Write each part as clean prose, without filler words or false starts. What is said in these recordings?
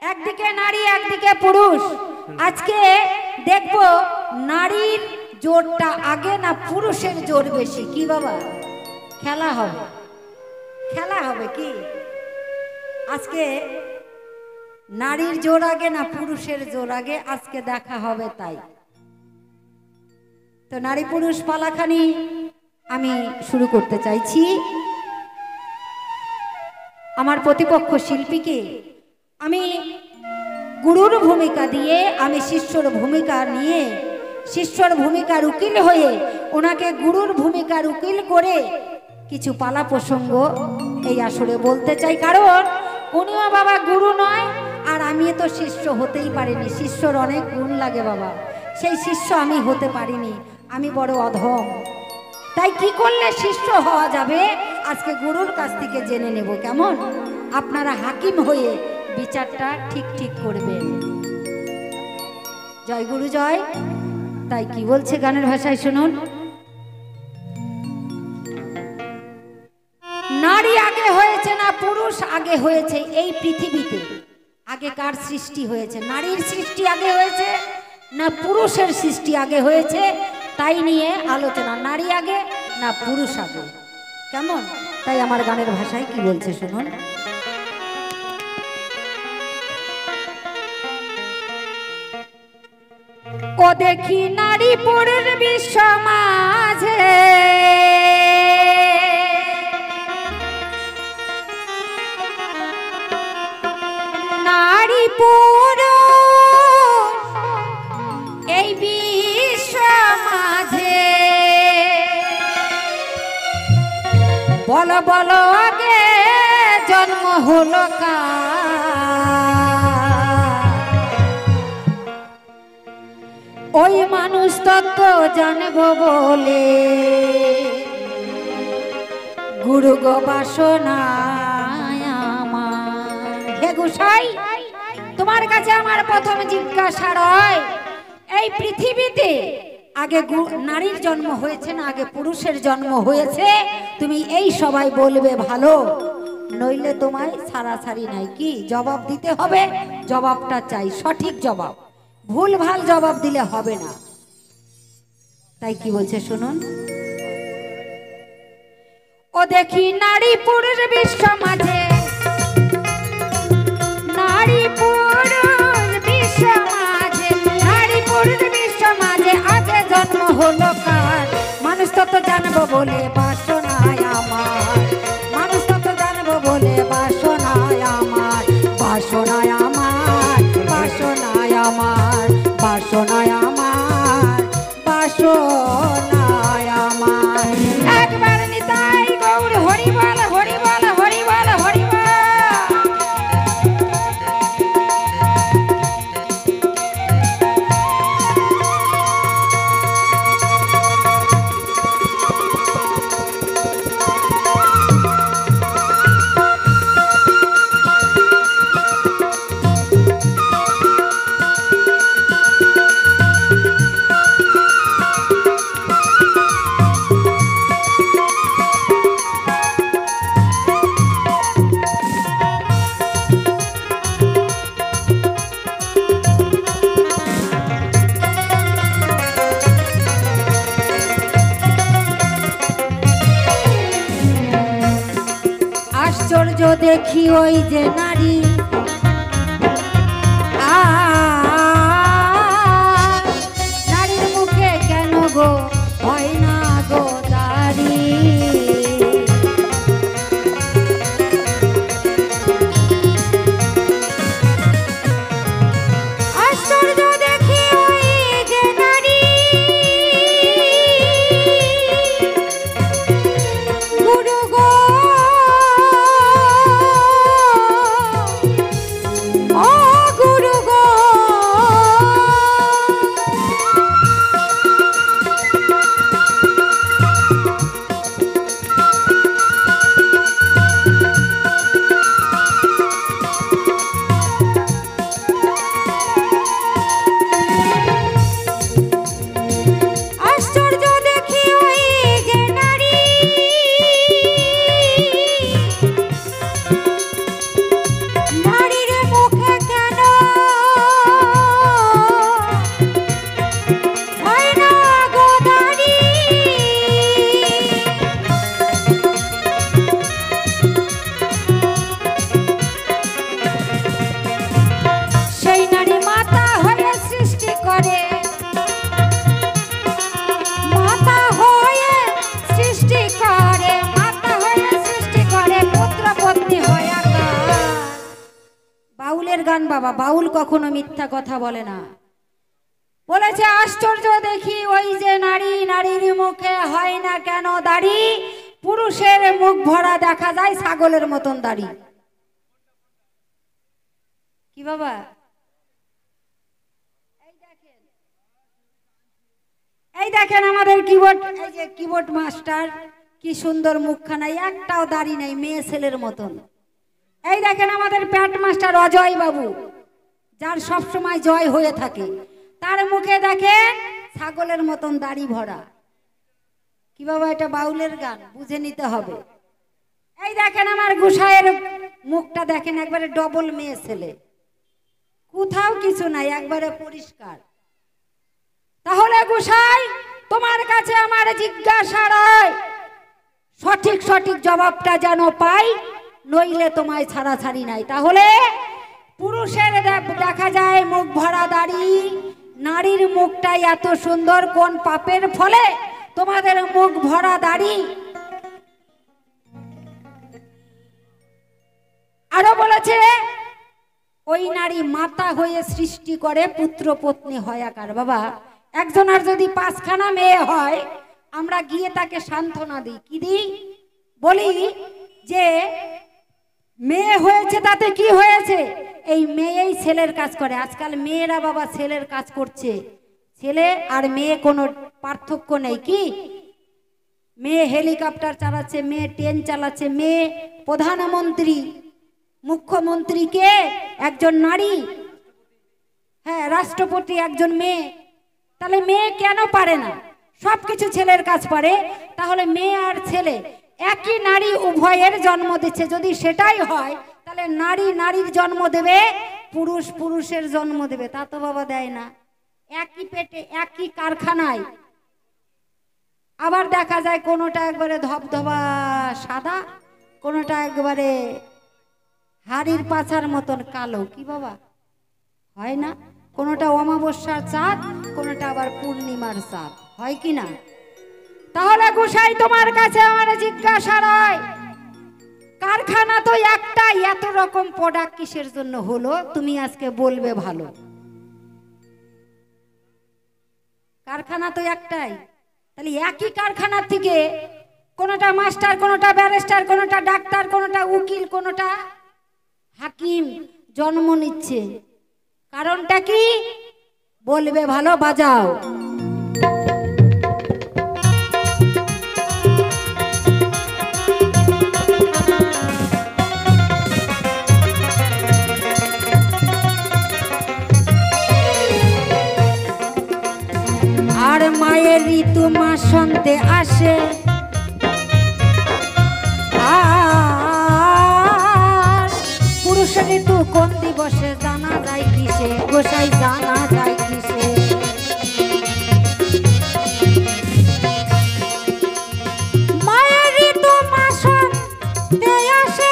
একদিকে নারী একদিকে পুরুষ। আজকে দেখবো নারীর জোরটা আগে না পুরুষের জোর বেশি? কি বাবা, খেলা হবে, খেলা হবে কি আজকে? নারীর জোর আগে না পুরুষের জোর আগে? আজকে দেখা হবে। তাই তো নারী পুরুষ পালাখানি আমি শুরু করতে চাইছি। আমার প্রতিপক্ষ শিল্পীকে আমি গুরুর ভূমিকা দিয়ে, আমি শিষ্যর ভূমিকা নিয়ে, শিষ্যর ভূমিকার উকিল হয়ে ওনাকে গুরুর ভূমিকার উকিল করে কিছু পালা প্রসঙ্গ এই আসরে বলতে চাই। কারণ উনিও বাবা গুরু নয়, আর আমি তো শিষ্য হতেই পারিনি। শিষ্যর অনেক গুণ লাগে বাবা, সেই শিষ্য আমি হতে পারিনি, আমি বড় অধম। তাই কি করলে শিষ্য হওয়া যাবে আজকে গুরুর কাছ থেকে জেনে নেব। কেমন? আপনারা হাকিম হয়ে বিচারটা ঠিক ঠিক করবেন। জয় গুরু জয়। তাই কি বলছে গানের ভাষায় শুনুন। নারী আগে হয়েছে না পুরুষ আগে হয়েছে এই পৃথিবীতে? আগে কার সৃষ্টি হয়েছে? নারীর সৃষ্টি আগে হয়েছে না পুরুষের সৃষ্টি আগে হয়েছে? তাই নিয়ে আলোচনা। নারী আগে না পুরুষ আগে? কেমন? তাই আমার গানের ভাষায় কি বলছে শুনুন। ও দেখি নারী পুরুষ বিশ্ব মাঝে, নারী পুরুষ এই বিশ্ব মাঝে, বলো বলো আগে জন্ম হলো কার? ওই মানুষ তত্ত্ব জানবো বলে গুরু গো বাসনায় আমার। হে গোসাই, তোমার কাছে আমার প্রথম জিজ্ঞাসা রয়, এই পৃথিবীতে আগে নারীর জন্ম হয়েছে না আগে পুরুষের জন্ম হয়েছে? তুমি এই সবাই বলবে ভালো, নইলে তোমায় ছাড়াছাড়ি নাই। কি জবাব দিতে হবে? জবাবটা চাই, সঠিক জবাব। ভুল ভাল জবাব দিলে হবে না। তাই কি বলছে শুনুন। ও দেখি নারী পুরুষ বিশ্ব মাঝে, নারী পুরুষ বিশ্ব মাঝে, নারী পুরুষ বিশ্ব মাঝে আগে জন্ম হলো কার? মানুষ তত জানবো বলে বাসনায় আমার, মানুষ তত জানবো বলে বাসনায় আমার, বাসনায় আমার, বাসনায় আমার, বাসনায় আমার, বাসনায় আমার। একবার নিতাই গৌর হরি বল, হরি বল, হরি বল, হরি বল। আশ্চর্য দেখি ওই যে নারী, নারীর মুখে কেন গো হয় না গো দাড়ি? আশ্চর্য দেখি ওই যে নারী, গুরু গো বাউলের গান বাবা, বাউল কখনো মিথ্যা কথা বলে না। বলেছে আশ্চর্য দেখি ওই যে নারী, নারীর মুখে হয় না কেন দাড়ি, পুরুষের মুখ ভরা দেখা যায় ছাগলের মতন দাড়ি। কি বাবা? এই দেখেন আমাদের কিবোর্ড, এই যে কিবোর্ড মাস্টার, কি সুন্দর মুখখানা, একটাও দাড়ি নাই, মেয়ে ছেলের মতন। এই দেখেন আমাদের প্যাট মাস্টার অজয় বাবু, যার সব সময় জয় হয়ে থাকে, তার মুখে দেখেন ছাগলের মতন দাড়ি ভরা। কি বাবা, এটা বাউলের গান, বুঝে নিতে হবে। এই দেখেন আমার গোসাইয়ের মুখটা দেখেন, একবারে ডবল মেয়ে ছেলে, কোথাও কিছু নাই, একবারে পরিষ্কার। তাহলে গোসাই তোমার কাছে আমার জিজ্ঞাসা রয়, সঠিক সঠিক জবাবটা যেন পাই, নইলে তোমায় ছাড়াছাড়ি নাই। তাহলে পুরুষের দেখা যায় মুখ ভরা দাড়ি, নারীর মুখটাই এত সুন্দর, কোন পাপের ফলে তোমাদের মুখ ভরা দাড়ি? আরো বলেছে ওই নারী মাতা হয়ে সৃষ্টি করে, পুত্র পত্নী হয় আকার। বাবা, একজনের যদি 5খানা মেয়ে হয়, আমরা গিয়ে তাকে সান্ত্বনা দিই, কি দিই? বলি যে মেয়ে হয়েছে তাতে কি হয়েছে, এই মেয়েই ছেলের কাজ করে। আজকাল মেয়েরা বাবা ছেলের কাজ করছে, ছেলে আর মেয়ে কোনো পার্থক্য নেই। কি, মেয়ে হেলিকপ্টার চালাচ্ছে, মেয়ে ট্রেন চালাচ্ছে, মেয়ে প্রধানমন্ত্রী, মুখ্যমন্ত্রীকে একজন নারী, হ্যাঁ রাষ্ট্রপতি একজন মেয়ে। তাহলে মেয়ে কেন পারে না? সবকিছু ছেলের কাজ পারে। তাহলে মেয়ে আর ছেলে একই নারী উভয়ের জন্ম দিচ্ছে, যদি সেটাই হয় তাহলে নারী নারীর জন্ম দেবে, পুরুষ পুরুষের জন্ম দেবে। তা তো বাবা দেয় না, একই পেটে একই কারখানায়। আবার দেখা যায় কোনোটা একবারে ধবধবা সাদা, কোনোটা একবারে হাড়ির পাছার মতন কালো। কি বাবা, হয় না? কোনোটা অমাবস্যার চাঁদ, কোনোটা আবার পূর্ণিমার চাঁদ, হয় কি না? তাহলে গোসাই তোমার কাছে আমার জিজ্ঞাসা রয়, কারখানা তো একটাই, এত রকম প্রোডাক্ট কিসের জন্য হলো? তুমি আজকে বলবে ভালো। কারখানা তো একটাই, তাহলে একই কারখানার থেকে কোনোটা মাস্টার, কোনোটা ব্যারিস্টার, কোনোটা ডাক্তার, কোনোটা উকিল, কোনোটা হাকিম জন্ম নিচ্ছে। কারণটা কি? বলবে ভালো, বাজাও। আর মায়ের ঋতু মাসন্তে আসে, আর পুরুষের ঋতু কোন দিবসে জানা যায় কিসে? গোসাই জানা যায় কিসে? মায়ের ঋতু মাসন্তে আসে,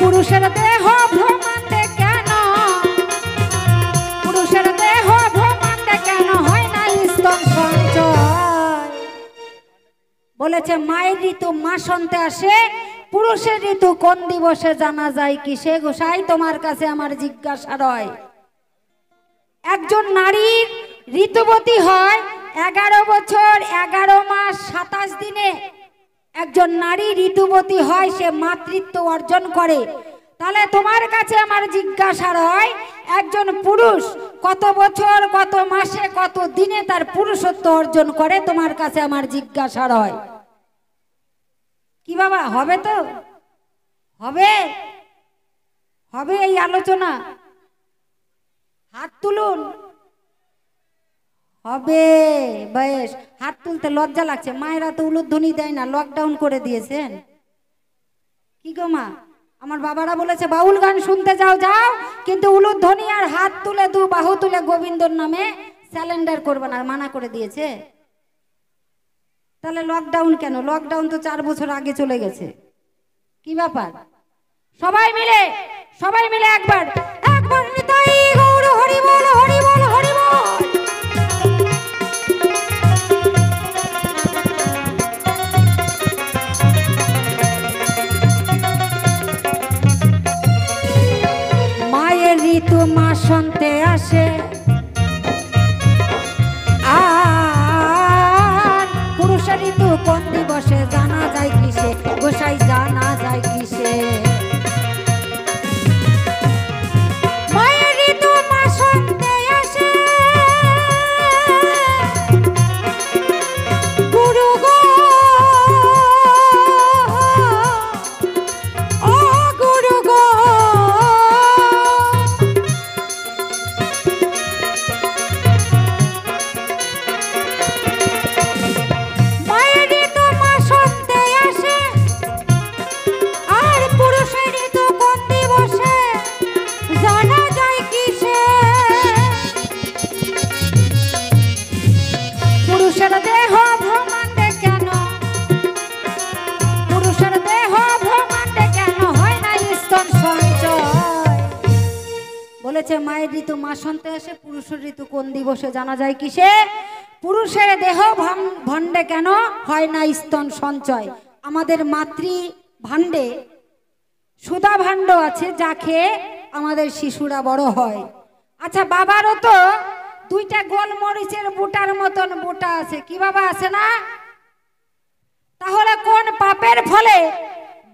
পুরুষের দেহ ভ্রমণে কেন, পুরুষের দেহ ভ্রমণে কেন হয় না স্তন সঞ্চয়? বলেছে মায়ের ঋতু মাসন্তে আসে, পুরুষের ঋতু কোন দিবসে জানা যায় কিসে? গোসাই তোমার কাছে আমার জিজ্ঞাসা রয়, একজন নারীর ঋতুবতী হয় 11 বছর 11 মাস 27 দিনে। একজন নারী ঋতুবতী হয়, সে মাতৃত্ব অর্জন করে। তাহলে তোমার কাছে আমার জিজ্ঞাসা রয়, একজন পুরুষ কত বছর, কত মাসে, কত দিনে তার পুরুষত্ব অর্জন করে? তোমার কাছে আমার জিজ্ঞাসা রয়। কি বাবা, হবে তো? হবে, হবে এই আলোচনা? হাত তুলুন। হবে, বেশ। হাত তুলতে লজ্জা লাগছে, মায়েরা তো উলুধ্বনি দেয় না, লকডাউন করে দিয়েছেন। কি গো মা, আমার বাবারা বলেছে বাউল গান শুনতে যাও যাও, কিন্তু উলুধ্বনি আর হাত তুলে দু বাহু তুলে গোবিন্দর নামে স্যালেন্ডার করবে না, মানা করে দিয়েছে। তাহলে লকডাউন কেন? লকডাউন তো 4 বছর আগে চলে গেছে। কি ব্যাপার? সবাই মিলে একবার নিতাই গৌর হরি বল হরি বল হরি বল। মায়ের ঋতু মাসন্তে আসে, আর পুরুষের ঋতু কোন দিবসে জানা যায় কিসে? গোসাই জানা যায় কিসে? মায়ের ঋতু মাসন্তে আসে, গুরু গো ও গুরু গো, পুরুষের দেহ ভ্রমণে কেন, পুরুষের দেহ ভ্রমণে কেন হয় না স্তন সঞ্চয়? বলেছে মায়ের ঋতু মাসন্তে আসে, পুরুষের ঋতু কোন দিবসে জানা যায় কিসে? পুরুষের দেহ ভাণ্ডে কেন হয় না স্তন সঞ্চয়? আমাদের মাতৃ ভাণ্ডে সুধা ভাণ্ড আছে, যা খেয়ে আমাদের শিশুরা বড় হয়। আচ্ছা, বাবারও তো 2টা গোলমরিচের বুটার মতন বুটা আছে, কি বাবা আছে না? তাহলে কোন পাপের ফলে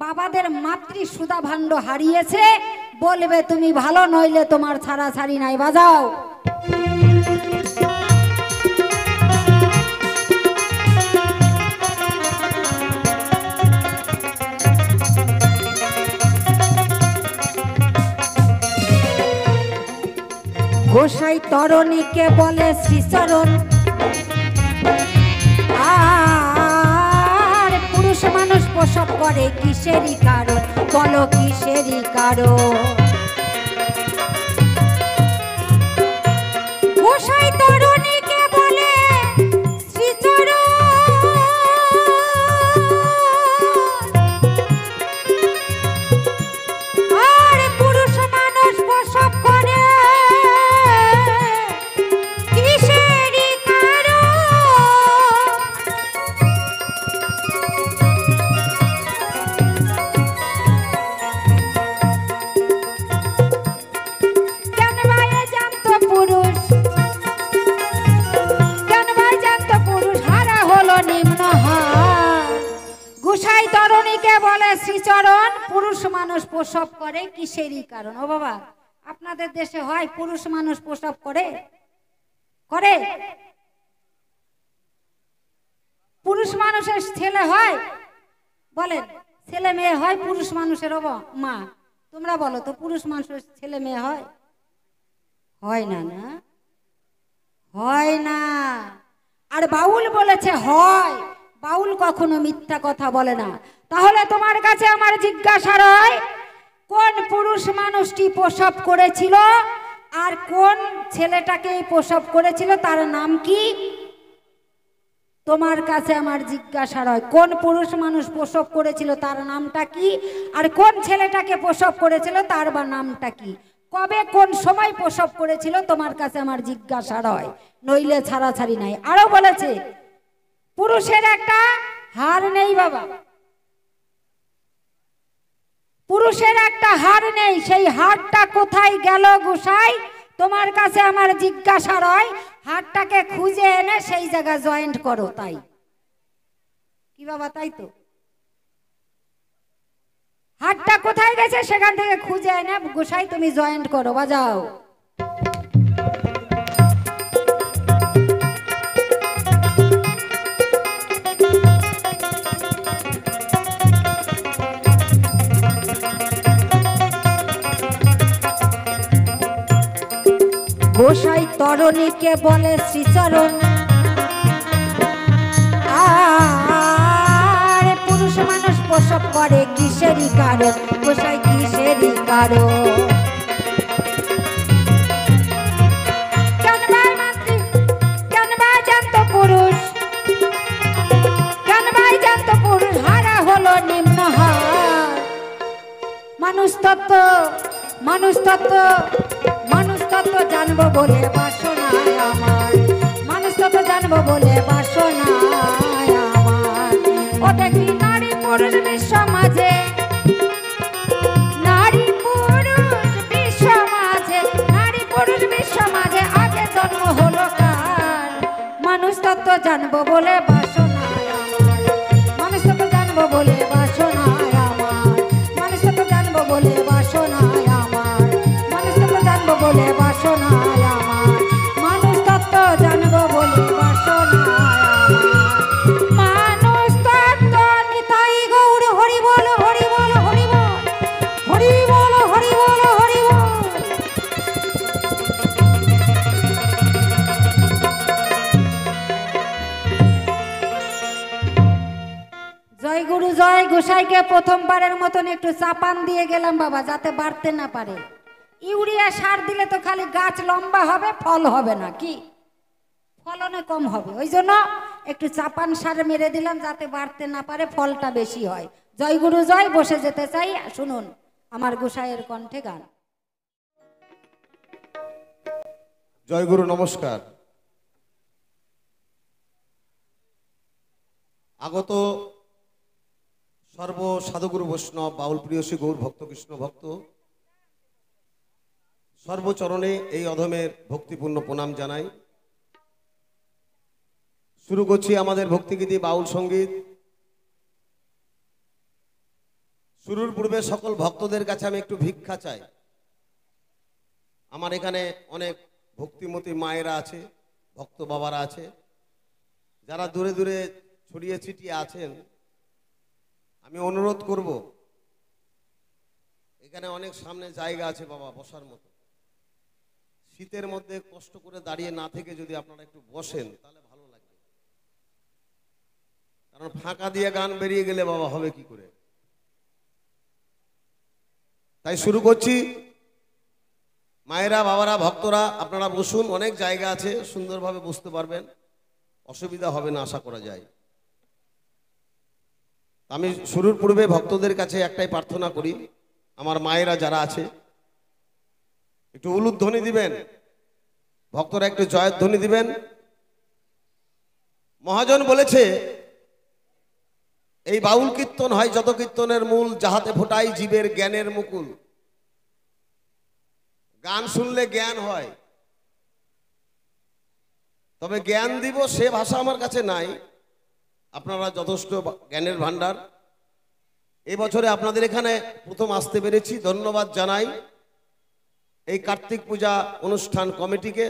বাবাদের মাতৃ সুধা ভাণ্ড হারিয়েছে? বলবে তুমি ভালো, নইলে তোমার ছাড়া ছাড়ি নাই। বাজাও। গোসাই তরণীকে বলে শ্রীচরণ, আর পুরুষ মানুষ প্রসব করে কিসেরই কারণ? বলো কিসেরই কারণ? গোসাই তরণীকে বলে শ্রীচরণ, আর পুরুষ মানুষ প্রসব করে শ্রীচরণ। পুরুষ মানুষ প্রসব করে কিসেরই কারণ? ও বাবা, আপনাদের দেশে হয় পুরুষ মানুষ প্রসব করে? পুরুষ মানুষের ছেলে হয়? বলেন, ছেলে মেয়ে হয় পুরুষ মানুষের? মা তোমরা বলো তো, পুরুষ মানুষের ছেলে মেয়ে হয়? হয় না, না হয় না। আর বাউল বলেছে হয়। বাউল কখনো মিথ্যা কথা বলে না। তাহলে তোমার কাছে আমার জিজ্ঞাসা রয়, কোন পুরুষ মানুষটি প্রসব করেছিল আর কোন ছেলেটাকে প্রসব করেছিল, তার নাম কি? তোমার কাছে আমার জিজ্ঞাসা রয়, কোন পুরুষ মানুষ প্রসব করেছিল তার নামটা কি, আর কোন ছেলেটাকে প্রসব করেছিল তার বা নামটা কি? কবে কোন সময় প্রসব করেছিল, তোমার কাছে আমার জিজ্ঞাসা রয়, নইলে ছাড়াছাড়ি নাই। আরো বলেছে পুরুষের একটা হার নেই বাবা, পুরুষের একটা হার নেই, সেই হারটা কোথায় গেল গোসাই? তোমার কাছে আমার জিজ্ঞাসা রয়, হারটাকে খুঁজে এনে সেই জায়গায় জয়েন্ট করো। তাই কি বাবা? তাই তো, হারটা কোথায় গেছে সেখান থেকে খুঁজে এনে গোসাই তুমি জয়েন্ট করো। বাজাও। গোসাই তরণীকে বলে শ্রীচরণ, আর পুরুষ মানুষ প্রসব করে কিসেরই কারণ? গোসাই কিসেরই কারণ? কেন বা জানত পুরুষ হলো নিম্ন হার। মানুষ তত্ত্ব মানুষ তত্ত্ব মানুষ তত্ত্ব জানবো বলে বাসনায় আমার, মানুষ তত্ত্ব জানবো বলে বাসনায় আমার। ওটা কি নারী পুরুষ বিশ্ব মাঝে, নারী পুরুষ বিশ্ব মাঝে, নারী পুরুষ বিশ্ব মাঝে আগে জন্ম হলো কার? মানুষ তত্ত্ব জানবো বলে বাসনায় আমার, মানুষ তত্ত্ব জানবো বলে বাসনায় আমার, মানুষ তত্ত্ব জানবো বলে বাসনায় আমার, মানুষ তত্ত্ব জানবো বলে বাসনায় আমার, মানুষ তত্ত্ব জানবো বলে বাসনায় আমার। মানুষ তত্ত্ব নিতাই গৌর হরি বল হরি বল হরি বল হরি বল হরি বল হরি বল। জয় গুরু জয় গোসাইকে প্রথমবারের মতন একটু চাপান দিয়ে গেলাম বাবা, যাতে বাড়তে না পারে। ইউরিয়া সার দিলে তো খালি গাছ লম্বা হবে, ফল হবে না, কি ফলনে কম হবে, ওই জন্য একটু চাপান সার মেরে দিলাম যাতে বাড়তে না পারে, ফলটা বেশি হয়। জয় গুরু জয়। বসে যেতে চাই, শুনুন আমার গোসাইয়ের কণ্ঠে গান। জয় গুরু নমস্কার। আগত সর্ব সাধুগুরু বৈষ্ণব বাউল প্রিয়সী গৌর ভক্ত কৃষ্ণ ভক্ত সর্বচরণে এই অধমের ভক্তিপূর্ণ প্রণাম জানাই। শুরু করছি আমাদের ভক্তিগীতি বাউল সঙ্গীত। শুরুর পূর্বে সকল ভক্তদের কাছে আমি একটু ভিক্ষা চাই। আমার এখানে অনেক ভক্তিমতী মায়েরা আছে, ভক্ত বাবারা আছে, যারা দূরে দূরে ছড়িয়ে ছিটিয়ে আছেন। আমি অনুরোধ করব, এখানে অনেক সামনে জায়গা আছে বাবা বসার মতো। শীতের মধ্যে কষ্ট করে দাঁড়িয়ে না থেকে যদি আপনারা একটু বসেন তাহলে ভালো লাগবে, কারণ ফাঁকা দিয়ে গান বেরিয়ে গেলে বাবা হবে কি করে। তাই শুরু করছি। মায়েরা বাবারা ভক্তরা আপনারা বসুন, অনেক জায়গা আছে, সুন্দরভাবে বসতে পারবেন, অসুবিধা হবে না আশা করা যায়। আমি শুরুর পূর্বে ভক্তদের কাছে একটাই প্রার্থনা করি, আমার মায়েরা যারা আছে একটু উলুধ্বনি দিবেন, ভক্তরা একটু জয়ধ্বনি দিবেন। মহাজন বলেছে এই বাউল কীর্তন হয় যত কীর্তনের মূল, যাহাতে ফোটাই জীবের জ্ঞানের মুকুল। গান শুনলে জ্ঞান হয়, তবে জ্ঞান দিব সে ভাষা আমার কাছে নাই। আপনারা যথেষ্ট জ্ঞানের ভান্ডার। এই বছরে আপনাদের এখানে প্রথম আসতে পেরেছি, ধন্যবাদ জানাই এই কার্তিক পূজা অনুষ্ঠান কমিটিকে,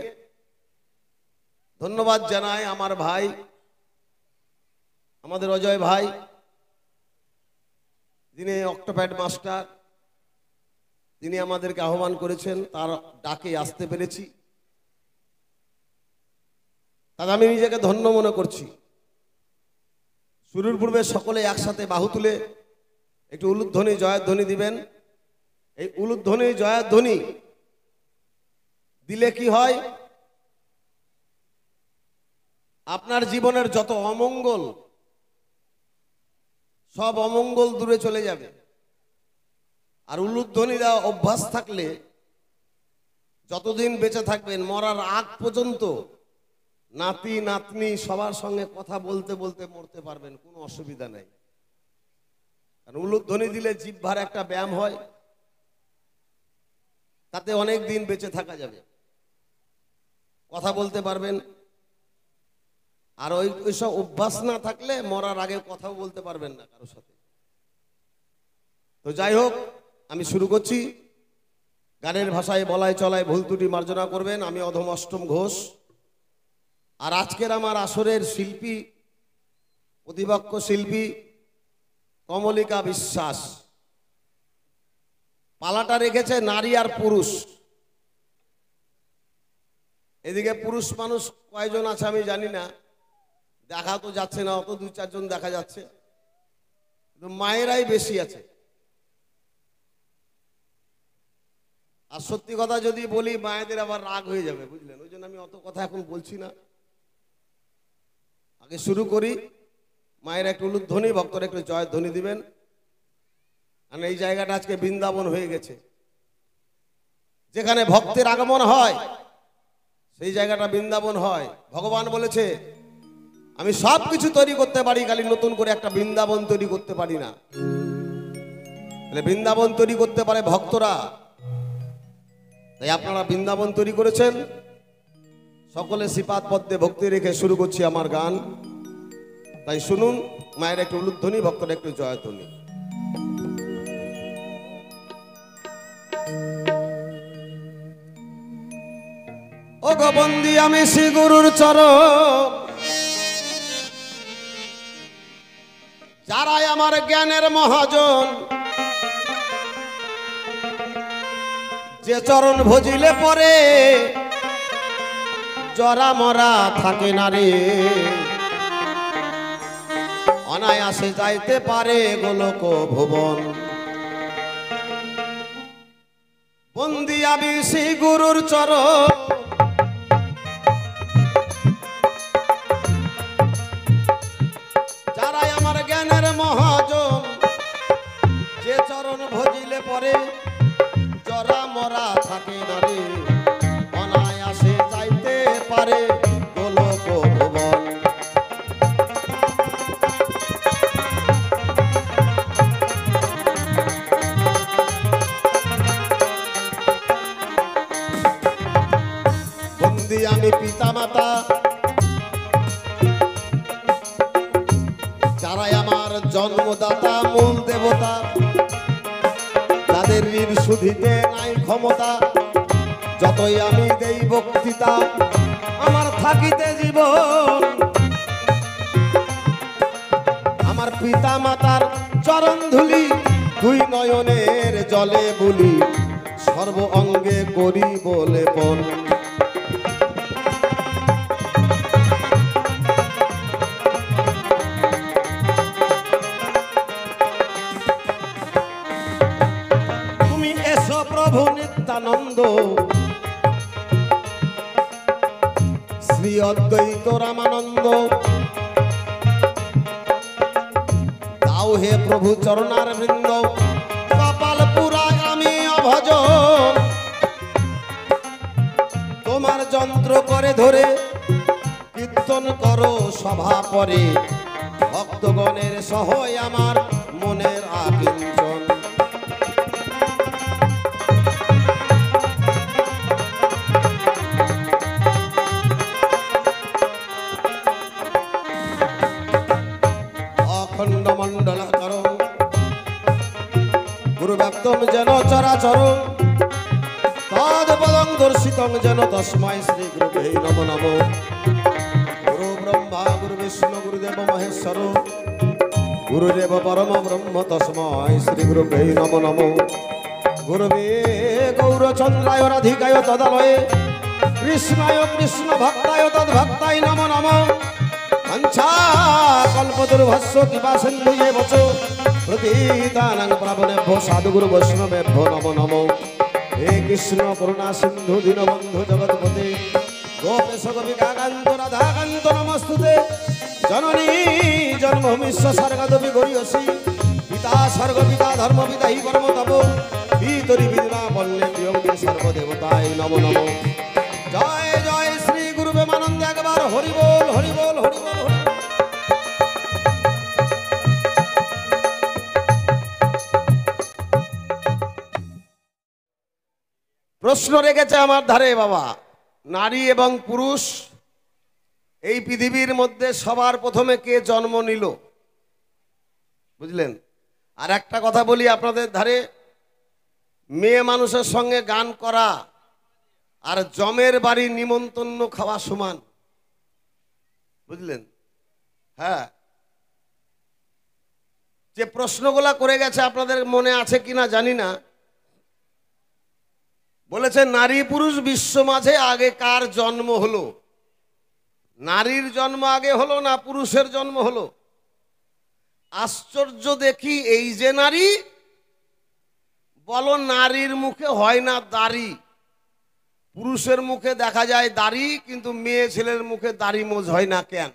ধন্যবাদ জানাই আমার ভাই আমাদের অজয় ভাই, যিনি অক্টোপ্যাড মাস্টার, তিনি আমাদেরকে আহ্বান করেছেন, তার ডাকে আসতে পেরেছি, তাই আমি নিজেকে ধন্য মনে করছি। শুরুর পূর্বে সকলে একসাথে বাহু তুলে একটু উলুধ্বনি জয়ধ্বনি দিবেন। এই উলুধ্বনি জয়ধ্বনি দিলে কি হয়, আপনার জীবনের যত অমঙ্গল সব অমঙ্গল দূরে চলে যাবে। আর উলুধ্বনি দেওয়া অভ্যাস থাকলে যতদিন বেঁচে থাকবেন মরার আগ পর্যন্ত নাতি নাতনি সবার সঙ্গে কথা বলতে বলতে মরতে পারবেন, কোনো অসুবিধা নেই। কারণ উলুধ্বনি দিলে জিহ্বার একটা ব্যায়াম হয়, তাতে অনেক দিন বেঁচে থাকা যাবে, কথা বলতে পারবেন। আর ওইসব অভ্যাস না থাকলে মরার আগে কথাও বলতে পারবেন না কারোর সাথে। তো যাই হোক, আমি শুরু করছি। গানের ভাষায় বলায় চলায় ভুল ত্রুটি মার্জনা করবেন। আমি অধম অষ্টম ঘোষ। আর আজকের আমার আসরের শিল্পী, প্রতিপক্ষ শিল্পী কমলিকা বিশ্বাস। পালাটা রেখেছে নারী আর পুরুষ। এদিকে পুরুষ মানুষ কয়জন আছে আমি জানি না, দেখা তো যাচ্ছে না, অত 2-4 জন দেখা যাচ্ছে, কিন্তু মায়েরাই বেশি আছে। আর সত্যি কথা যদি বলি মায়েদের আবার রাগ হয়ে যাবে, বুঝলেন, ওই জন্য আমি অত কথা এখন বলছি না। আগে শুরু করি। মায়ের একটু উলুধ্বনি, ভক্তরা একটু জয়ধ্বনি দিবেন। আর এই জায়গাটা আজকে বৃন্দাবন হয়ে গেছে। যেখানে ভক্তের আগমন হয় সেই জায়গাটা বৃন্দাবন হয়। ভগবান বলেছে আমি সব কিছু তৈরি করতে পারি, খালি নতুন করে একটা বৃন্দাবন তৈরি করতে পারি না। তাহলে বৃন্দাবন তৈরি করতে পারে ভক্তরা, তাই আপনারা বৃন্দাবন তৈরি করেছেন। সকলে শ্রীপাদ পদ্মে ভক্তি রেখে শুরু করছি আমার গান। তাই শুনুন, মায়ের একটু উলুধ্বনি, ভক্তরা একটু জয়ধ্বনি। ও গো বন্দি আমি শ্রী গুরুর চরণ, যারাই আমার জ্ঞানের মহাজন, যে চরণ ভজিলে পরে জরা মরা থাকে না রে, অনায়াসে যাইতে পারে গোলক ভুবন। বন্দি আমি শ্রী গুরুর চরণ, যারাই আমার জ্ঞানের মহাজন, যে চরণ ভজিলে পরে জরা মরা থাকে না রে, অনায়াসে যাইতে পারে গোলক ভুবন। বন্দি আমি পিতা মাতা, যারাই আমার জন্মদাতা মূল দেবতা, যাদের ঋণ শুধিতে নাই ক্ষমতা, যতই আমি দেই বক্তৃতা আমার থাকিতে জীবন। আমার পিতা মাতার চরণ ধুলি দুই নয়নের জলে বুলি, সর্ব অঙ্গে করি বলে পণ। প্রভু নিত্যানন্দ শ্রী অদ্বৈত রামানন্দ, দাও হে প্রভু চরণার বৃন্দ, কপাল পুরায় আমি অভজ। তোমার যন্ত্র করে ধরে কীর্তন করো সভা পরে, ভক্তগণের সহয় আমার মনের আকিঞ্চন। অখণ্ড মণ্ডলাকারং গুরু ব্যক্তম যেন চরাচর, তৎপদং দর্শিতং যেন তস্मै শ্রী গুরুবে নমো নমো। গুরু ব্রহ্মা গুরু বিষ্ণু গুরুদেব মহেশ্বর, গুরুদেব পরম ব্রহ্ম তস্मै শ্রী গুরুবে নমো নমো। গুরুবে গৌরচন্দ্রায় রাধিকায় তদালয়ে, কৃষ্ণায় কৃষ্ণ ভক্তায় তদ্ভক্তায় নমো নমো। আঞ্ছা কল্পতরুভস্য কৃপা সিন্ধু এব চ, প্রতীতানাং পাবনেভ্যো সাধুগুরু বৈষ্ণবেভ্যো নমো নমো। হে কৃষ্ণ করুণা সিন্ধু দীনবন্ধু জগৎপতে, গোপেশ গোপিকাকান্ত রাধাকান্ত নমস্তুতে। জননী জন্মভূমিস্ব স্বর্গদপি গরীয়সী, পিতা স্বর্গ পিতা ধর্ম পিতা হি কর্ম তপ, পিতরি বিদ্যা বন্যে প্রিয়ং সর্বদেবতায় নমো নমো। জয় জয় শ্রী গুরু প্রেমানন্দে একবার হরি বল হরি বল হরি বল হরি। প্রশ্ন রেখেছে আমার ধারে বাবা, নারী এবং পুরুষ এই পৃথিবীর মধ্যে সবার প্রথমে কে জন্ম নিল? বুঝলেন? আর একটা কথা বলি আপনাদের ধারে, মেয়ে মানুষের সঙ্গে গান করা আর জমের বাড়ি নিমন্ত্রণ খাওয়া সমান। বুঝলেন? হ্যাঁ, যে প্রশ্নগুলা করে গেছে আপনাদের মনে আছে কিনা জানি না। বলেছে নারী পুরুষ বিশ্ব মাঝে আগে কার জন্ম হলো? নারীর জন্ম আগে হলো না পুরুষের জন্ম হলো? আশ্চর্য দেখি, এই যে নারী বলো নারীর মুখে হয় না দাড়ি, পুরুষের মুখে দেখা যায় দাড়ি, কিন্তু মেয়ে ছেলের মুখে দাড়ি মোজ হয় না কেন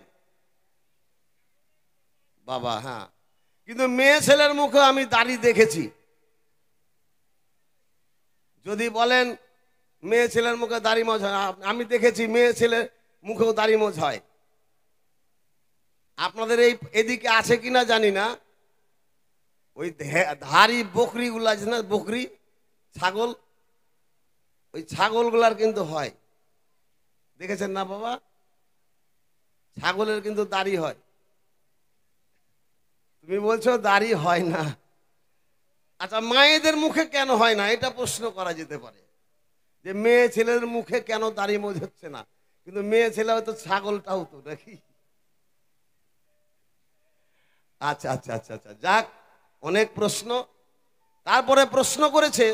বাবা? হ্যাঁ, কিন্তু মেয়ে ছেলের মুখে আমি দাড়ি দেখেছি। যদি বলেন মেয়ে ছেলের মুখে দাড়ি মোজ হয়, আমি দেখেছি মেয়ে ছেলের মুখেও দাড়ি মোজ হয়। আপনাদের এই এদিকে আছে কিনা জানি না, ওই ধারি বকরিগুলো আছে না, বকরি ছাগল, ওই ছাগলগুলার কিন্তু হয়, দেখেছেন না বাবা? ছাগলের কিন্তু দাড়ি হয়। তুমি বলছো দাড়ি হয় না, আচ্ছা মায়েদের মুখে কেন হয় না এটা প্রশ্ন করা যেতে পারে, যে মেয়ে ছেলের মুখে কেন দাড়ি মোজ হচ্ছে না, কিন্তু মেয়ে ছেলে হয়তো ছাগলটাও তো নাকি। আচ্ছা আচ্ছা আচ্ছা আচ্ছা, যাক, অনেক প্রশ্ন। তারপরে প্রশ্ন করেছে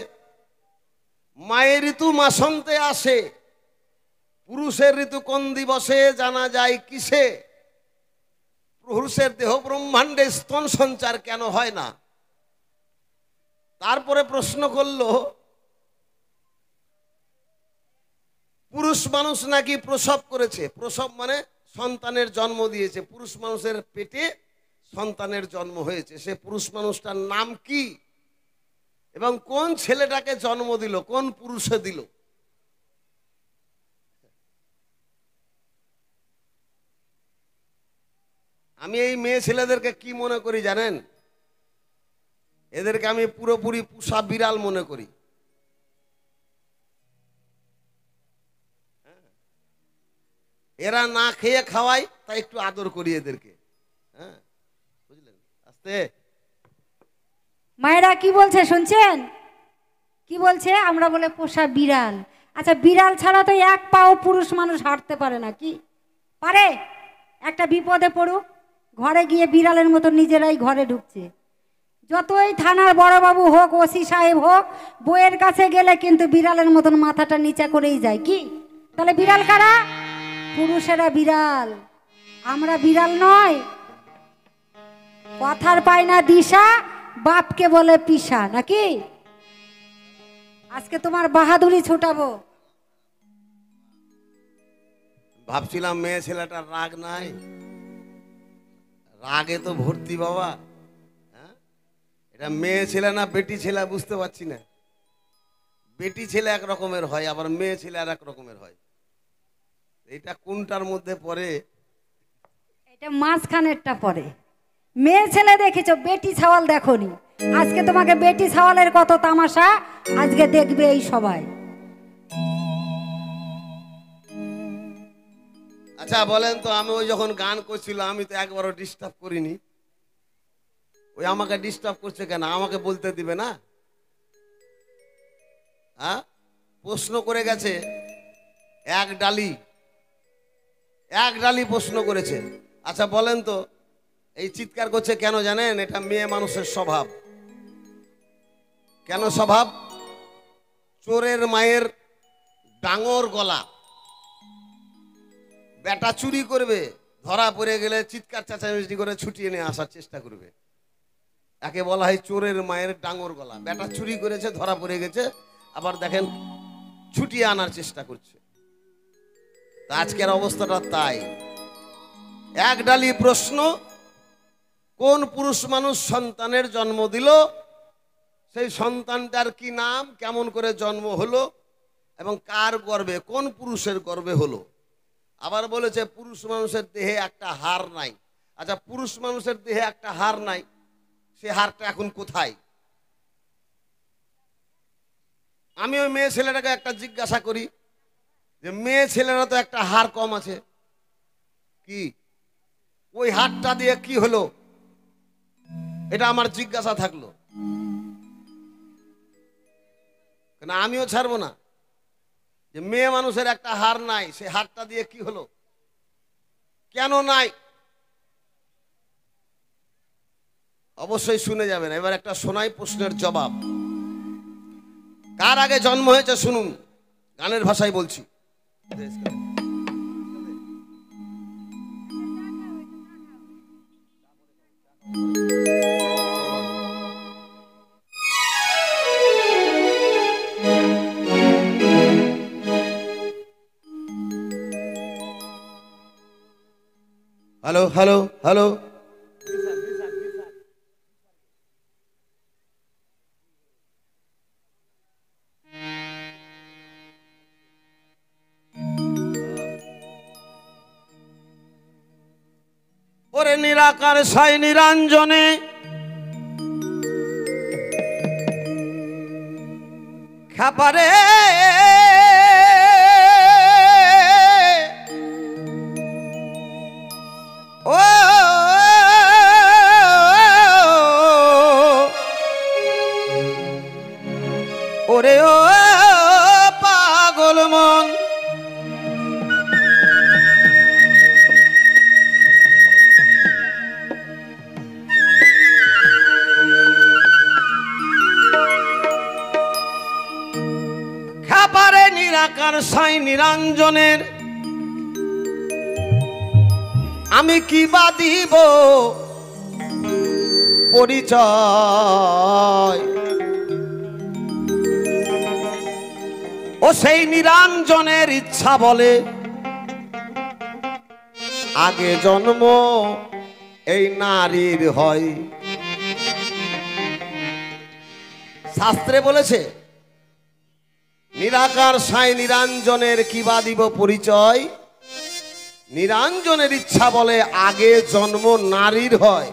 মায়ের ঋতু মাসন্তে আসে, পুরুষের ঋতু কোন দিবসে, জানা যায় কিসে, পুরুষের দেহ ব্রহ্মাণ্ডে স্তন সঞ্চার কেন হয় না। তারপরে প্রশ্ন করলো পুরুষ মানুষ নাকি প্রসব করেছে, প্রসব মানে সন্তানের জন্ম দিয়েছে, পুরুষ মানুষের পেটে সন্তানের জন্ম হয়েছে, সে পুরুষ মানুষটার নাম কি এবং কোন ছেলেটাকে জন্ম দিল, কোন পুরুষে দিল। আমি এই মেয়ে ছেলেদেরকে কি মনে করি জানেন? এদেরকে আমি পুরোপুরি পুষা বিড়াল মনে করি। এরা না খেয়ে খাওয়াই, তাই একটু আদর করি এদেরকে। হ্যাঁ, বুঝলেন? আস্তে। মায়েরা কি বলছে শুনছেন? কি বলছে? আমরা বলে পোষা বিড়াল। আচ্ছা, বিড়াল ছাড়া তো এক পাও পুরুষ মানুষ হাঁটতে পারে না, কি পারে? একটা বিপদে পড়ুক, ঘরে গিয়ে বিড়ালের মতো নিজেরাই ঘরে ঢুকছে। যতই থানার বড়বাবু হোক, ওসি সাহেব হোক, বইয়ের কাছে গেলে কিন্তু বিড়ালের মতন মাথাটা নিচা করেই যায়। কি তাহলে বিড়াল কারা? পুরুষেরা বিড়াল, আমরা বিড়াল নয়। কথার পায় না দিশা, বাপকে বলে পিসা, নাকি? আজকে তোমার বাহাদুরি ছুটাবো। ভাবছিলাম মেয়ে ছেলেটার রাগ নাই, রাগে তো ভর্তি বাবা। হ্যাঁ, এটা মেয়ে ছেলে না বেটি ছেলে বুঝতে পারছি না। বেটি ছেলে এক রকমের হয়, আবার মেয়ে ছেলে আর এক রকমের হয়। এটা কোনটার মধ্যে পড়ে? এটা মাঝখানেরটা পড়ে। মেয়ে ছেলে দেখেছো, বেটি ছাওয়াল দেখোনি। আজকে তোমাকে বেটি ছাওয়ালের কত তামাশা আজকে দেখবে এই সবাই। আচ্ছা বলেন তো, আমি ওই যখন গান করছিলাম আমি তো একবারও ডিস্টার্ব করিনি, ওই আমাকে ডিস্টার্ব করছে কেন? আমাকে বলতে দিবে না? হ্যাঁ, প্রশ্ন করে গেছে এক ডালি, এক ডালি প্রশ্ন করেছে। আচ্ছা বলেন তো, এই চিৎকার করছে কেন জানেন? এটা মেয়ে মানুষের স্বভাব। কেন স্বভাব? চোরের মায়ের ডাঙর গলা, বেটা চুরি করবে, ধরা পড়ে গেলে চিৎকার চেঁচামেচি করে ছুটিয়ে নিয়ে আসার চেষ্টা করবে। একে বলা হয় চোরের মায়ের ডাঙর গলা। বেটা চুরি করেছে, ধরা পড়ে গেছে, আবার দেখেন ছুটিয়ে আনার চেষ্টা করছে। আজকের অবস্থাটা তাই। এক ডালি প্রশ্ন, কোন পুরুষ মানুষ সন্তানের জন্ম দিল, সেই সন্তানটার কি নাম, কেমন করে জন্ম হলো এবং কার গর্ভে, কোন পুরুষের গর্ভে হলো। আবার বলেছে পুরুষ মানুষের দেহে একটা হাড় নাই। আচ্ছা, পুরুষ মানুষের দেহে একটা হাড় নাই, সে হাড়টা এখন কোথায়? আমি ওই মেয়ে ছেলেটাকে একটা জিজ্ঞাসা করি যে মেয়ে ছেলেরা তো একটা হাড় কম আছে, কি ওই হাড়টা দিয়ে কি হলো? এটা আমার জিজ্ঞাসা থাকলো, কেন আমিও ছাড়বো না যে মেয়ে মানুষের একটা হাড় নাই, সে হাড়টা দিয়ে কি হলো, কেন নাই? অবশ্যই শুনে যাবেন। এবার একটা শোনাই প্রশ্নের জবাব। কার আগে জন্ম হয়েছে শুনুন, গানের ভাষায় বলছি। হ্যালো হ্যালো হ্যালো, নিরাকার সাই নিরঞ্জনে খাপারে ও ওরে ও পাগল মন খাপারে নিরাকার সাই নিরঞ্জনের আমি কি বা দিব পরিচয় ও সেই নিরঞ্জনের ইচ্ছা বলে আগে জন্ম এই নারীর হয়। শাস্ত্রে বলেছে নিরাকার সাই নিরঞ্জনের কি বা দিব পরিচয়, নিরঞ্জনের ইচ্ছা বলে আগে জন্ম নারীর হয়।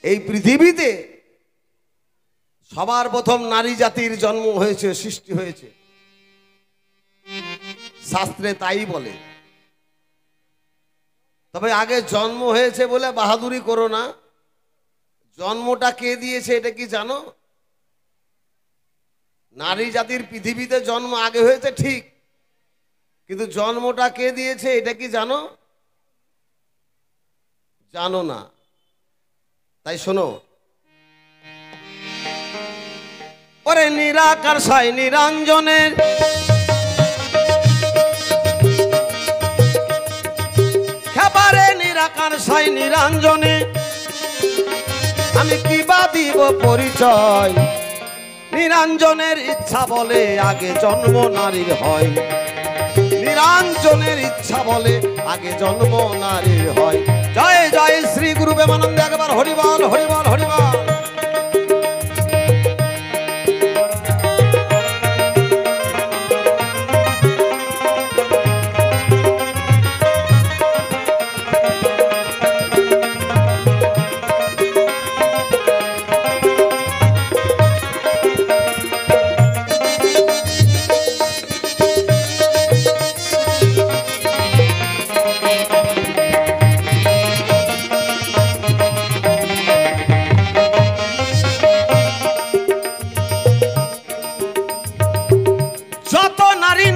এই পৃথিবীতে সবার প্রথম নারী জাতির জন্ম হয়েছে, সৃষ্টি হয়েছে, শাস্ত্রে তাই বলে। তবে আগে জন্ম হয়েছে বলে বাহাদুরি করো না। জন্মটা কে দিয়েছে এটা কি জানো? নারী জাতির পৃথিবীতে জন্ম আগে হয়েছে ঠিক, কিন্তু জন্মটা কে দিয়েছে এটা কি জানো? জানো না। তাই শোনো, ওরে নিরাকার সাই নিরঞ্জনের খাবারে নিরাকার সাই নিরঞ্জনে আমি কি বা দিব পরিচয়, নিরঞ্জনের ইচ্ছা বলে আগে জন্ম নারীর হয়। নিরঞ্জনের ইচ্ছা বলে আগে জন্ম নারীর হয়। জয় জয় শ্রী গুরু প্রেমানন্দে একবার হরিবল হরিবল হরিবল।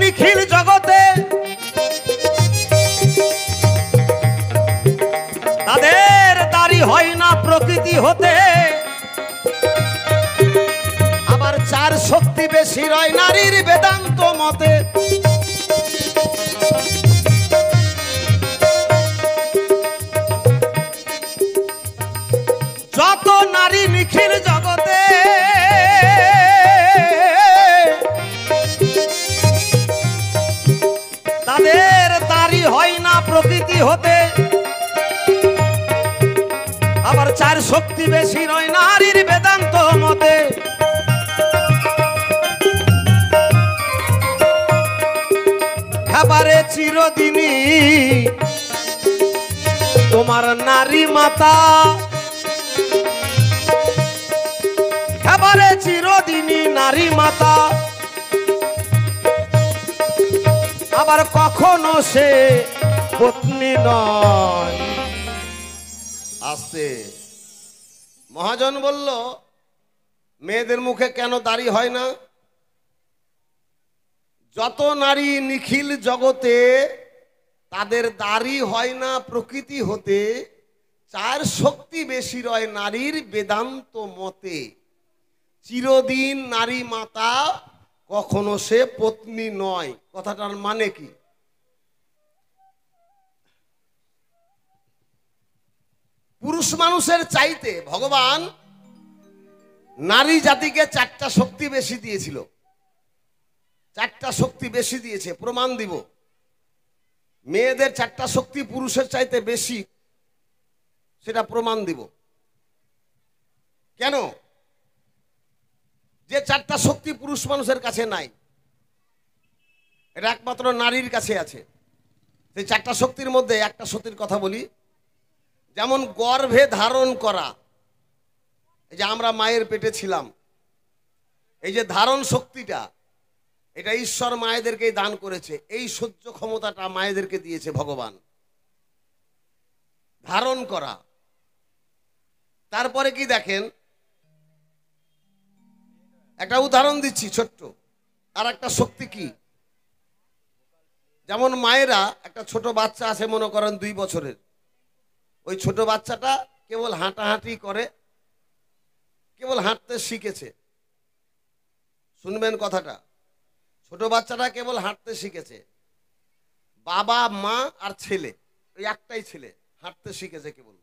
নিখিল জগতে তাদের দাড়ি হয় না প্রকৃতি হতে, আবার চার শক্তি বেশি রয় নারীর বেদান্ত মতে। যত নারী নিখিল জগতে তাদের দাড়ি হয় না প্রকৃতি হতে, আবার চার শক্তি বেশি নয় নারীর বেদান্ত মতে। খাবারে চিরদিনই তোমার নারী মাতা, খাবারে চিরদিনই নারী মাতা, আবার কখনো সে পত্নী নয়। আস্তে মহাজন বলল মেয়েদের মুখে কেন দাড়ি হয় না? যত নারী নিখিল জগতে তাদের দাড়ি হয় না প্রকৃতি হতে, চার শক্তি বেশি রয় নারীর বেদান্ত মতে। চিরদিন নারী মাতা, কখনো সে পত্নী নয়। কথাটার মানে কি? পুরুষ মানুষের চাইতে ভগবান নারী জাতিকে চারটা শক্তি বেশি দিয়েছিল। চারটা শক্তি বেশি দিয়েছে, প্রমাণ দিব। মেয়েদের চারটা শক্তি পুরুষের চাইতে বেশি, সেটা প্রমাণ দিব। কেন? যে চারটা শক্তি পুরুষ মানুষের কাছে নাই, এটা একমাত্র নারীর কাছে আছে। সেই চারটা শক্তির মধ্যে একটা শক্তির কথা বলি, যেমন গর্ভে ধারণ করা, এই যে আমরা মায়ের পেটে ছিলাম, এই যে ধারণ শক্তিটা, এটা ঈশ্বর মায়েদেরকেই দান করেছে। এই সহ্য ক্ষমতাটা মায়েদেরকে দিয়েছে ভগবান, ধারণ করা। তারপরে কি দেখেন, একটা উদাহরণ দিচ্ছি ছোট্ট, আর একটা শক্তি কি, যেমন মায়েরা, একটা ছোট বাচ্চা আছে মনে করেন 2 বছরের, ওই ছোট বাচ্চাটা কেবল হাঁটাহাঁটি করে, কেবল হাঁটতে শিখেছে। শুনবেন কথাটা, ছোট বাচ্চাটা কেবল হাঁটতে শিখেছে। বাবা মা আর ছেলে, ওই একটাই ছেলে হাঁটতে শিখেছে কেবল।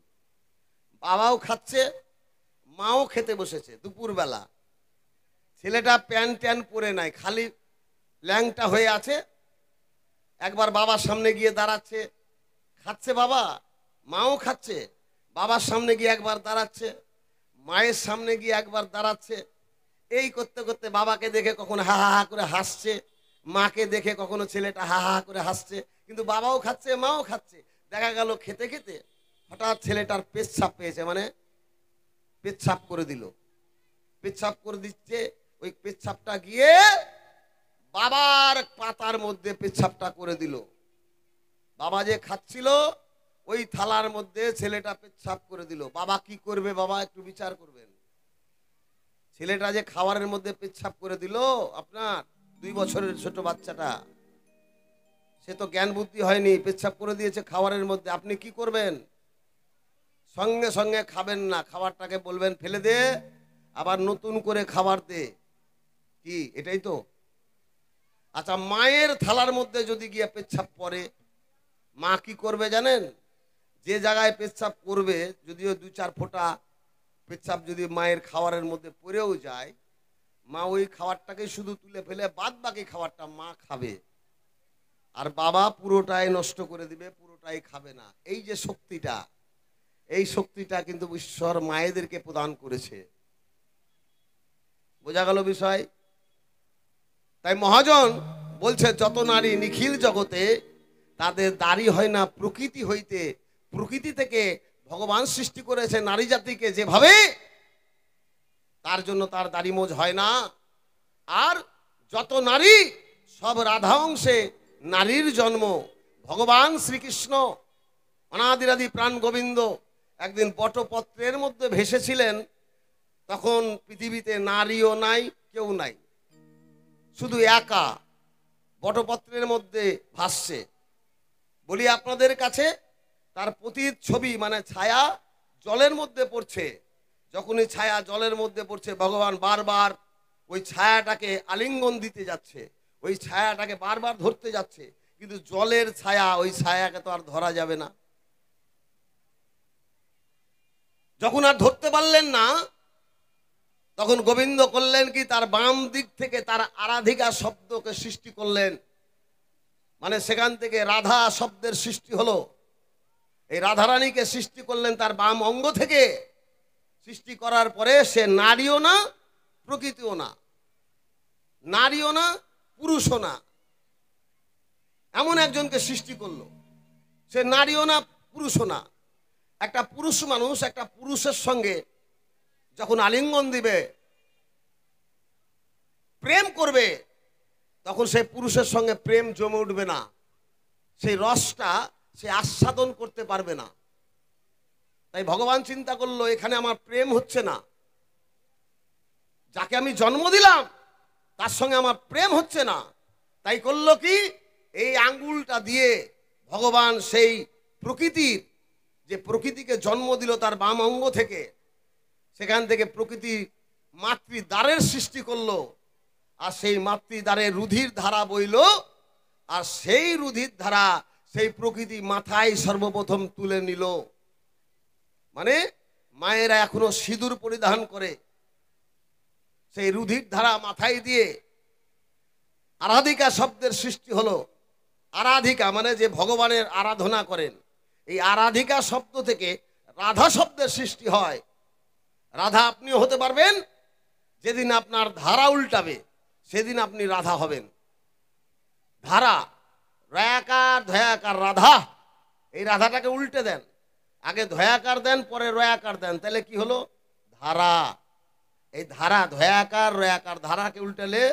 বাবাও খাচ্ছে, মাও খেতে বসেছে দুপুরবেলা। ছেলেটা প্যান্ট ট্যান পরে নাই, খালি ল্যাংটা হয়ে আছে। একবার বাবার সামনে গিয়ে দাঁড়াচ্ছে, খাচ্ছে বাবা, মাও খাচ্ছে। বাবার সামনে গিয়ে একবার দাঁড়াচ্ছে, মায়ের সামনে গিয়ে একবার দাঁড়াচ্ছে। এই করতে করতে বাবাকে দেখে কখনো হা হা হা করে হাসছে, মাকে দেখে কখনো ছেলেটা হা হা করে হাসছে, কিন্তু বাবাও খাচ্ছে মাও খাচ্ছে। দেখা গেল খেতে খেতে হঠাৎ ছেলেটার পেচ্ছাপ পেয়েছে, মানে পেচ্ছাপ করে দিল। পেচ্ছাপ করে দিচ্ছে, ওই পেচ্ছাপটা গিয়ে বাবার পাতার মধ্যে পেচ্ছাপটা করে দিল। বাবা যে খাচ্ছিল ওই থালার মধ্যে ছেলেটা পেচ্ছাপ করে দিল। বাবা কি করবে, বাবা একটু বিচার করবেন। ছেলেটা যে খাবারের মধ্যে পেচ্ছাপ করে দিল, আপনার 2 বছরের ছোট বাচ্চাটা, সে তো জ্ঞান বুদ্ধি হয়নি, পেচ্ছাপ করে দিয়েছে খাবারের মধ্যে। আপনি কি করবেন? সঙ্গে সঙ্গে খাবেন না, খাবারটাকে বলবেন ফেলে দে, আবার নতুন করে খাবার দে। কি এটাই তো? আচ্ছা, মায়ের থালার মধ্যে যদি গিয়ে পেচ্ছাপ পড়ে, মা কি করবে জানেন? যে জায়গায় পেচ্ছাপ করবে, যদিও 2-4 ফোঁটা পেচ্ছাপ যদি মায়ের খাবারের মধ্যে পড়েও যায়, মা ওই খাবারটাকে শুধু তুলে ফেলে বাদ বাকি খাবারটা মা খাবে, আর বাবা পুরোটাই নষ্ট করে দিবে, পুরোটাই খাবে না। এই যে শক্তিটা, এই শক্তিটা কিন্তু ঈশ্বর মায়েদেরকে প্রদান করেছে। বোঝা গেল বিষয়? তাই মহাজন বলছে, যত নারী নিখিল জগতে, তাদের দাড়ি হয় না প্রকৃতি হইতে। প্রকৃতি থেকে ভগবান সৃষ্টি করেছে নারী জাতিকে যেভাবে, তার জন্য তার দাড়ি মোজ হয় না। আর যত নারী, সব রাধা অংশে নারীর জন্ম। ভগবান শ্রীকৃষ্ণ অনাদিরাদি প্রাণ গোবিন্দ একদিন বটপত্রের মধ্যে ভেসেছিলেন, তখন পৃথিবীতে নারীও নাই, কেউ নাই, শুধু একা বটপত্রের মধ্যে ভাসছে। বলি আপনাদের কাছে, তার প্রতিচ্ছবি মানে ছায়া জলের মধ্যে পড়ছে। যখনই ছায়া জলের মধ্যে পড়ছে, ভগবান বারবার ওই ছায়াটাকে আলিঙ্গন দিতে যাচ্ছে, ওই ছায়াটাকে বারবার ধরতে যাচ্ছে, কিন্তু জলের ছায়া, ওই ছায়াকে তো আর ধরা যাবে না। যখন আর ধরতে পারলেন না, তখন গোবিন্দ করলেন কি, তার বাম দিক থেকে তার আরাধিকা শব্দকে সৃষ্টি করলেন। মানে সেখান থেকে রাধা শব্দের সৃষ্টি হলো। এই রাধারানীকে সৃষ্টি করলেন তার বাম অঙ্গ থেকে। সৃষ্টি করার পরে সে নারীও না, প্রকৃতিও না, নারীও না, পুরুষও না, এমন একজনকে সৃষ্টি করলো। সে নারীও না, পুরুষও না। একটা পুরুষ মানুষ একটা পুরুষের সঙ্গে যখন আলিঙ্গন দিবে, প্রেম করবে, তখন সেই পুরুষের সঙ্গে প্রেম জমে উঠবে না, সেই রসটা সে আস্বাদন করতে পারবে না। তাই ভগবান চিন্তা করলো, এখানে আমার প্রেম হচ্ছে না, যাকে আমি জন্ম দিলাম তার সঙ্গে আমার প্রেম হচ্ছে না। তাই করলো কি, এই আঙ্গুলটা দিয়ে ভগবান সেই প্রকৃতির, যে প্রকৃতিকে জন্ম দিল তার বাম অঙ্গ থেকে, সেখান থেকে প্রকৃতি মাতৃদ্বারের সৃষ্টি করলো। আর সেই মাতৃদ্বারে রুধির ধারা বইল, আর সেই রুধির ধারা সেই প্রকৃতি মাথায় সর্বপ্রথম তুলে নিল। মানে মায়েরা এখনো সিঁদুর পরিধান করে, সেই রুধির ধারা মাথায় দিয়ে আরাধিকা শব্দের সৃষ্টি হলো। আরাধিকা মানে যে ভগবানের আরাধনা করেন, এই আরাধিকা শব্দ থেকে রাধা শব্দের সৃষ্টি হয়। রাধা আপনিও হতে পারবেন, যেদিন আপনার ধারা উল্টাবে সেদিন আপনি রাধা হবেন। ধারা রয়াকার ধয়াকার রাধা, এই রাধাটাকে উল্টে দেন, আগে ধয়াকার দেন, পরে রয়াকার দেন, তাহলে কি হলো? ধারা। এই ধারা, ধয়াকার রয়াকার, ধারাকে উল্টালে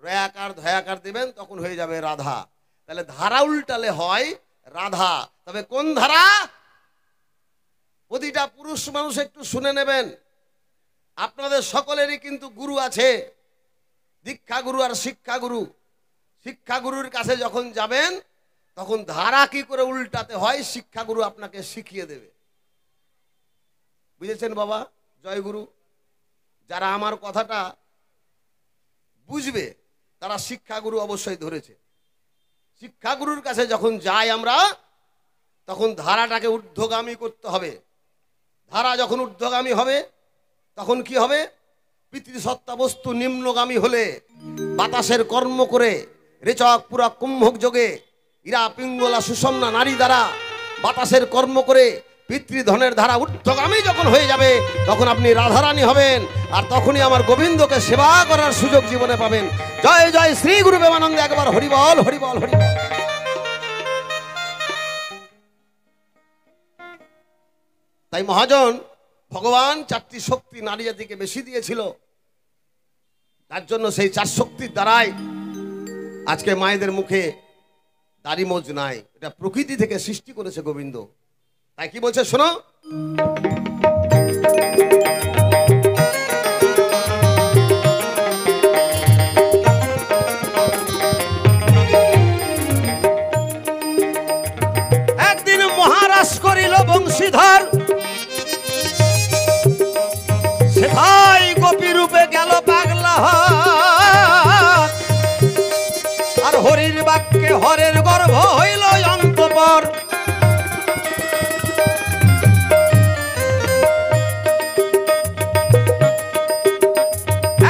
রয়াকার ধয়াকার দিবেন, তখন হয়ে যাবে রাধা। তাহলে ধারা উল্টালে হয় রাধা। তবে কোন ধারা? প্রতিটা পুরুষ মানুষ একটু শুনে নেবেন, আপনাদের সকলেরই কিন্তু গুরু আছে, দীক্ষাগুরু আর শিক্ষাগুরু। শিক্ষাগুরুর কাছে যখন যাবেন তখন ধারা কি করে উল্টাতে হয় শিক্ষাগুরু আপনাকে শিখিয়ে দেবে। বুঝেছেন বাবা? জয়গুরু। যারা আমার কথাটা বুঝবে তারা শিক্ষাগুরু অবশ্যই ধরেছে। শিক্ষাগুরুর কাছে যখন যাই আমরা, তখন ধারাটাকে ঊর্ধ্বগামী করতে হবে। ধারা যখন ঊর্ধ্বগামী হবে তখন কি হবে? পিতৃসত্তা বস্তু নিম্নগামী হলে বাতাসের কর্ম করে রেচক পুরক কুম্ভক যোগে ইরা পিঙ্গলা সুষমনা নারী দ্বারা বাতাসের কর্ম করে পিতৃধনের ধারা ঊর্ধ্বগামী যখন হয়ে যাবে, তখন আপনি রাধারানী হবেন। আর তখনই আমার গোবিন্দকে সেবা করার সুযোগ জীবনে পাবেন। জয় জয় শ্রী গুরু প্রেমানন্দ। একবার হরিবল হরিবল হরিবল। তাই মহাজন ভগবান চারটি শক্তি নারী জাতিকে বেশি দিয়েছিল, তার জন্য সেই চার শক্তির দ্বারাই আজকে মায়েদের মুখে দাড়ি মোজ নাই। এটা প্রকৃতি থেকে সৃষ্টি করেছে গোবিন্দ। তাই কি বলছে শোনো, একদিন মহারাজ করিল বংশীধর, সেথায় গোপী রূপে গেল পাগলা, আর হরির বাক্যে হরের গর্ভ হইল অন্তঃপর।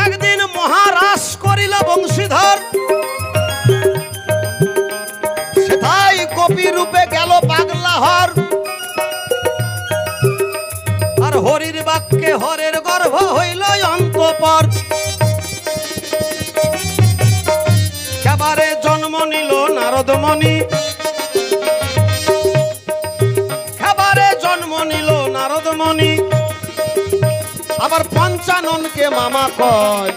একদিন মহারাজ করিল বংশীধর, সেথায় গোপী রূপে গেল পাগলা হর, আর হরির বাক্যে হরের গর্ভ হইল অন্তঃপর। এবারে জন্ম নিল নারদমণি, এবারে জন্ম নিল নারদমণি, আবার পঞ্চাননকে মামা কয়।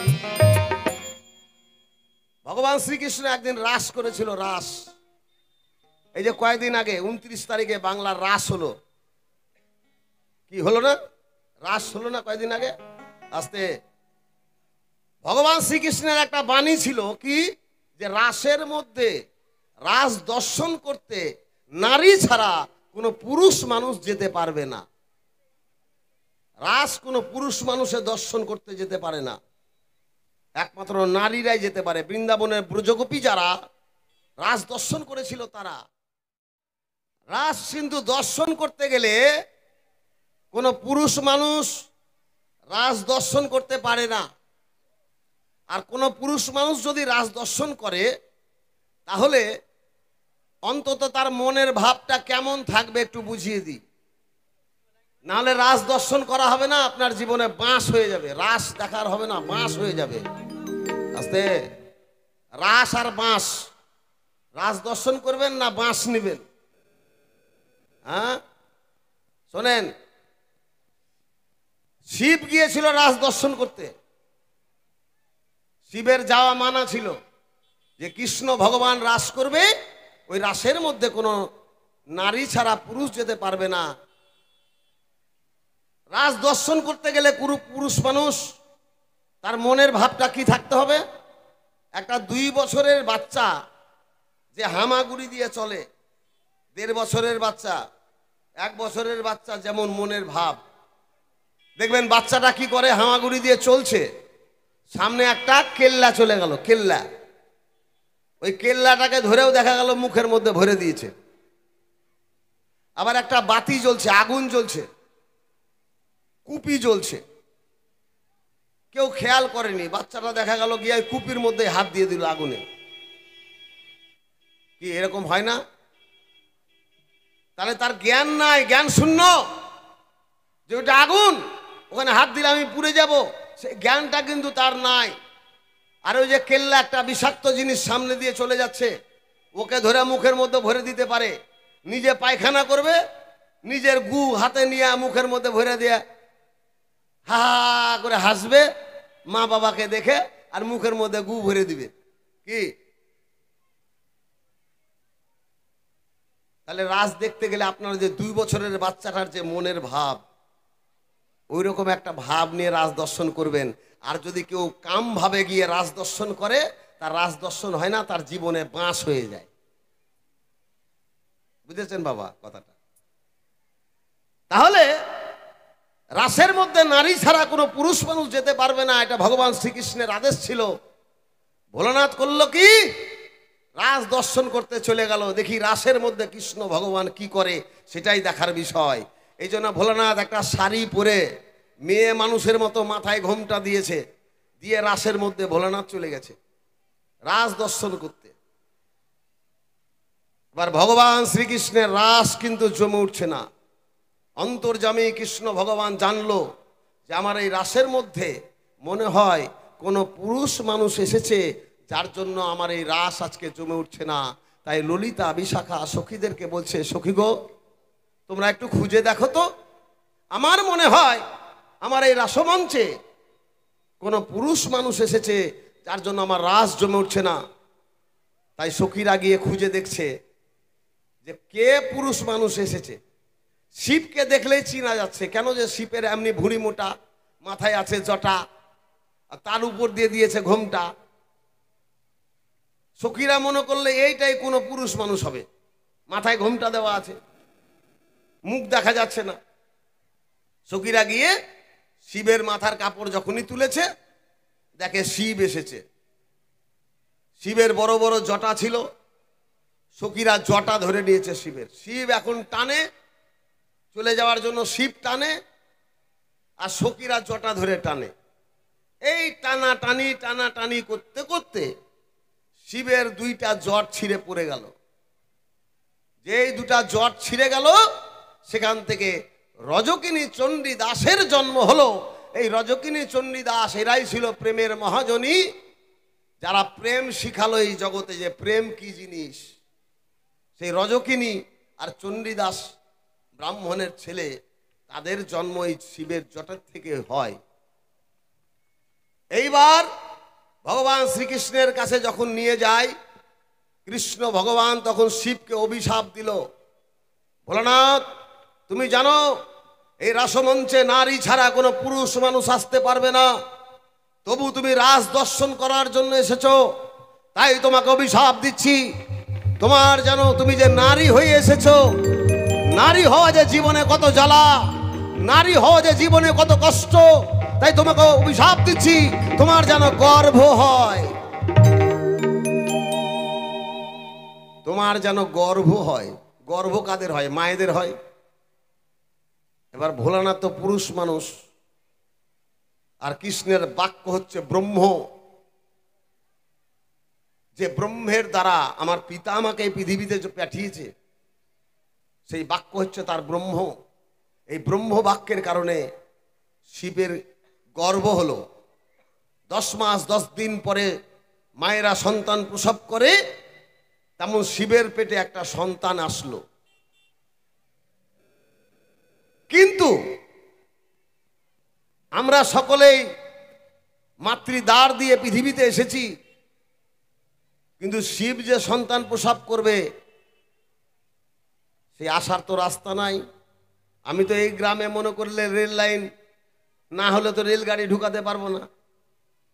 ভগবান শ্রীকৃষ্ণ একদিন রাস করেছিল, রাস। এই যে কয়েকদিন আগে 29 তারিখে বাংলার রাস হলো। কি হলো না? রাস হলো না কয়েকদিন আগে? আস্তে। ভগবান শ্রীকৃষ্ণের একটা বাণী ছিল কি, যে রাসের মধ্যে রাস দর্শন করতে নারী ছাড়া কোনো পুরুষ মানুষ যেতে পারবে না। রাস কোনো পুরুষ মানুষের দর্শন করতে যেতে পারে না, একমাত্র নারীরাই যেতে পারে। বৃন্দাবনের ব্রজগোপী যারা রাস দর্শন করেছিল, তারা রাস কিন্তু দর্শন করতে গেলে কোনো পুরুষ মানুষ রাস দর্শন করতে পারে না। আর কোনো পুরুষ মানুষ যদি রাস দর্শন করে, তাহলে অন্তত তার মনের ভাবটা কেমন থাকবে একটু বুঝিয়ে দিই। নাহলে রাস দর্শন করা হবে না, আপনার জীবনে বাঁশ হয়ে যাবে। রাস দেখার হবে না, বাঁশ হয়ে যাবে। আস্তে। রাস আর বাঁশ, রাস দর্শন করবেন না বাঁশ নেবেন? হ্যাঁ শোনেন, শিব গিয়েছিল রাস দর্শন করতে। শিবের যাওয়া মানা ছিল যে কৃষ্ণ ভগবান রাস করবে, ওই রাসের মধ্যে কোনো নারী ছাড়া পুরুষ যেতে পারবে না। রাস দর্শন করতে গেলে পুরুষ মানুষ তার মনের ভাবটা কি থাকতে হবে? একটা 2 বছরের বাচ্চা যে হামাগুড়ি দিয়ে চলে, 1.5 বছরের বাচ্চা, 1 বছরের বাচ্চা যেমন মনের ভাব, দেখবেন বাচ্চাটা কি করে, হামাগুড়ি দিয়ে চলছে, সামনে একটা কেল্লা চলে গেল, কেল্লা, ওই কেল্লাটাকে ধরেও দেখা গেল মুখের মধ্যে ভরে দিয়েছে। আবার একটা বাতি জ্বলছে, আগুন জ্বলছে, কুপি জ্বলছে, কেউ খেয়াল করেনি, বাচ্চাটা দেখা গেল গিয়ে কুপির মধ্যে হাত দিয়ে দিল আগুনে। কি এরকম হয় না? তাহলে তার জ্ঞান নাই, জ্ঞান শূন্য, যে ওটা আগুন, ওখানে হাত দিলে আমি পুড়ে যাব, সেই জ্ঞানটা কিন্তু তার নাই। আর ওই যে কেল্লা, একটা বিষাক্ত জিনিস সামনে দিয়ে চলে যাচ্ছে, ওকে ধরে মুখের মধ্যে ভরে দিতে পারে, নিজে পায়খানা করবে, নিজের গু হাতে নিয়ে মুখের মধ্যে ভরে দিয়ে হা হা করে হাসবে মা বাবাকে দেখে, আর মুখের মধ্যে গু ভরে দিবে। কি তাহলে রাস দেখতে গেলে আপনার যে 2 বছরের বাচ্চাটার যে মনের ভাব, ওই রকম একটা ভাব নিয়ে রাস দর্শন করবেন। আর যদি কেউ কাম ভাবে গিয়ে রাস দর্শন করে, তার রাস দর্শন হয় না, তার জীবনে বাঁশ হয়ে যায়। বুঝেছেন বাবা কথাটা? তাহলে রাসের মধ্যে নারী ছাড়া কোনো পুরুষ মানুষ যেতে পারবে না, এটা ভগবান শ্রীকৃষ্ণের আদেশ ছিল। ভোলানাথ করলো কি? রাস দর্শন করতে চলে গেল। দেখি রাসের মধ্যে কৃষ্ণ ভগবান কি করে, সেটাই দেখার বিষয়। এই জন্য ভোলানাথ একটা শাড়ি পরে মেয়ে মানুষের মতো মাথায় ঘোমটা দিয়েছে, দিয়ে রাসের মধ্যে ভোলানাথ চলে গেছে রাস দর্শন করতে। এবার ভগবান শ্রীকৃষ্ণের রাস কিন্তু জমে উঠছে না। অন্তর্যামী কৃষ্ণ ভগবান জানলো যে আমার এই রাসের মধ্যে মনে হয় কোনো পুরুষ মানুষ এসেছে, যার জন্য আমার এই রাস আজকে জমে উঠছে না। তাই ললিতা বিশাখা সখীদেরকে বলছে, সখী গো, তোমরা একটু খুঁজে দেখো তো, আমার মনে হয় আমার এই রাসমঞ্চে কোনো পুরুষ মানুষ এসেছে, যার জন্য আমার রাস জমে উঠছে না। তাই সখীরা গিয়ে খুঁজে দেখছে যে কে পুরুষ মানুষ এসেছে। শিবকে দেখলেই চিনা যাচ্ছে, কেন যে শিবের এমনি ভুঁড়ি মোটা, মাথায় আছে জটা, আর তার উপর দিয়ে দিয়েছে ঘোমটা। সখীরা মনে করলে এইটাই কোনো পুরুষ মানুষ হবে, মাথায় ঘোমটা দেওয়া আছে, মুখ দেখা যাচ্ছে না। সখীরা গিয়ে শিবের মাথার কাপড় যখনই তুলেছে, দেখে শিব এসেছে। শিবের বড় বড় জটা ছিল, সখীরা জটা ধরে নিয়েছে শিবের। শিব এখন টানে, চলে যাওয়ার জন্য শিব টানে, আর সখীরা জটা ধরে টানে। এই টানাটানি করতে করতে শিবের 2টা জট ছিঁড়ে পড়ে গেল। যেই 2টা জট ছিঁড়ে গেল, সেখান থেকে রজকিনী চণ্ডী দাসের জন্ম হলো। এই রজকিনী চণ্ডী দাস এরাই ছিল প্রেমের মহাজনী, যারা প্রেম শিখালো এই জগতে যে প্রেম কি জিনিস। সেই রজকিনী আর চণ্ডী দাস ব্রাহ্মণের ছেলে, তাদের জন্ম এই শিবের জটার থেকে হয়। এইবার ভগবান শ্রীকৃষ্ণের কাছে যখন নিয়ে যায় কৃষ্ণ ভগবান, তখন শিবকে অভিশাপ দিল, ভোলানাথ তুমি জানো এই রাসমঞ্চে নারী ছাড়া কোনো পুরুষ মানুষ আসতে পারবে না, তবু তুমি রাস দর্শন করার জন্য এসেছো, তাই তোমাকে অভিশাপ দিচ্ছি। তোমার জানো, তুমি যে নারী হয়ে এসেছো, নারী হওয়া যে জীবনে কত জ্বালা, নারী হওয়া যে জীবনে কত কষ্ট, তাই তোমাকে অভিশাপ দিচ্ছি, তোমার যেন গর্ভ হয়, তোমার যেন গর্ভ হয়। গর্ভ কাদের হয়? মায়েদের হয়। এবার ভোলানাথ তো পুরুষ মানুষ, আর কৃষ্ণের বাক্য হচ্ছে ব্রহ্ম, যে ব্রহ্মের দ্বারা আমার পিতা আমাকে এই পৃথিবীতে পাঠিয়েছে, সেই বাক্য হচ্ছে তার ব্রহ্ম। এই ব্রহ্ম বাক্যের কারণে শিবের গর্ভ হলো। 10 মাস 10 দিন পরে মায়েরা সন্তান প্রসব করে, তেমন শিবের পেটে একটা সন্তান আসলো। কিন্তু আমরা সকলেই মাতৃদ্বার দিয়ে পৃথিবীতে এসেছি, কিন্তু শিব যে সন্তান প্রসব করবে সেই আসার তো রাস্তা নাই। আমি তো এই গ্রামে মনে করলে রেল লাইন না হলে তো রেলগাড়ি ঢুকাতে পারবো না,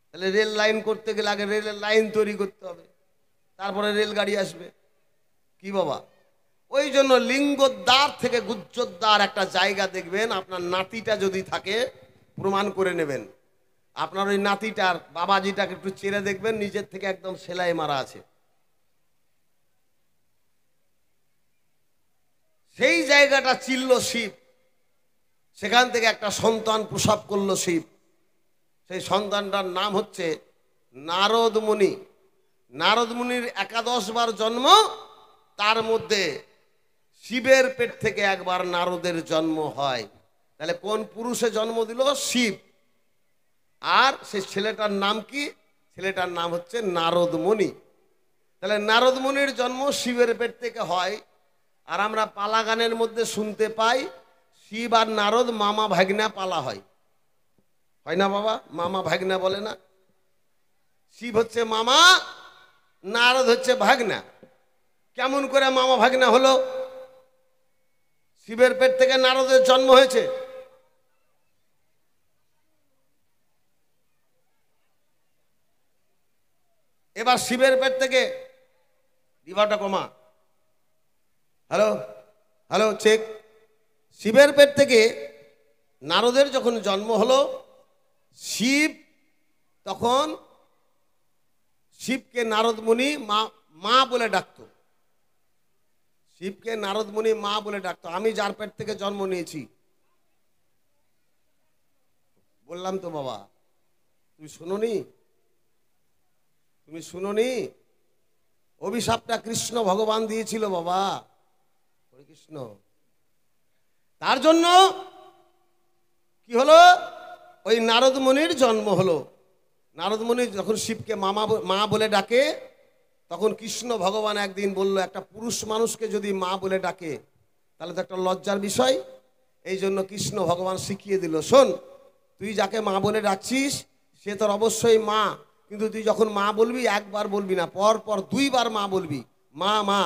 তাহলে রেল লাইন করতে গেলে আগে রেলের লাইন তৈরি করতে হবে, তারপরে রেলগাড়ি আসবে। কি বাবা? ওই জন্য লিঙ্গদ্বার থেকে গুজ্জদ্বার একটা জায়গা দেখবেন, আপনার নাতিটা যদি থাকে প্রমাণ করে নেবেন। আপনার ওই নাতিটার বাবাজিটাকে একটু চেড়ে দেখবেন, নিজের থেকে একদম সেলাই মারা আছে। সেই জায়গাটা চিনল শিব, সেখান থেকে একটা সন্তান প্রসব করলো শিব। সেই সন্তানটার নাম হচ্ছে নারদ মুনি। নারদ মুনির 11 বার জন্ম, তার মধ্যে শিবের পেট থেকে একবার নারদের জন্ম হয়। তাহলে কোন পুরুষে জন্ম দিল? শিব। আর সেই ছেলেটার নাম কি? ছেলেটার নাম হচ্ছে নারদ মুনি। তাহলে নারদ মুনির জন্ম শিবের পেট থেকে হয়, আর আমরা পালা গানের মধ্যে শুনতে পাই শিব আর নারদ মামা ভাগ্না পালা হয়, হয় না বাবা? মামা ভাগ্না বলে না? শিব হচ্ছে মামা, নারদ হচ্ছে ভাগ্না। কেমন করে মামা ভাগ্না হলো? শিবের পেট থেকে নারদের জন্ম হয়েছে। এবার শিবের পেট থেকে, দিবাটা কমা, হ্যালো হ্যালো চেক, শিবের পেট থেকে নারদের যখন জন্ম হলো, শিব তখন শিবকে নারদমুনি মা মা বলে ডাকতো। শিবকে নারদমুনি মা বলে ডাকতো। আমি যার পেট থেকে জন্ম নিয়েছি, বললাম তো বাবা, তুমি শুনোনি? তুমি শুনোনি? অভিশাপটা কৃষ্ণ ভগবান দিয়েছিল বাবা, হরে কৃষ্ণ। তার জন্য কি হলো? ওই নারদ মুনির জন্ম হলো। নারদ মুনি যখন শিবকে মা বলে ডাকে, তখন কৃষ্ণ ভগবান একদিন বলল, একটা পুরুষ মানুষকে যদি মা বলে ডাকে তাহলে তো একটা লজ্জার বিষয়। এই জন্য কৃষ্ণ ভগবান শিখিয়ে দিল, শোন, তুই যাকে মা বলে ডাকছিস সে তোর অবশ্যই মা, কিন্তু তুই যখন মা বলবি একবার বলবি না, পর পর দুইবার মা বলবি। মা মা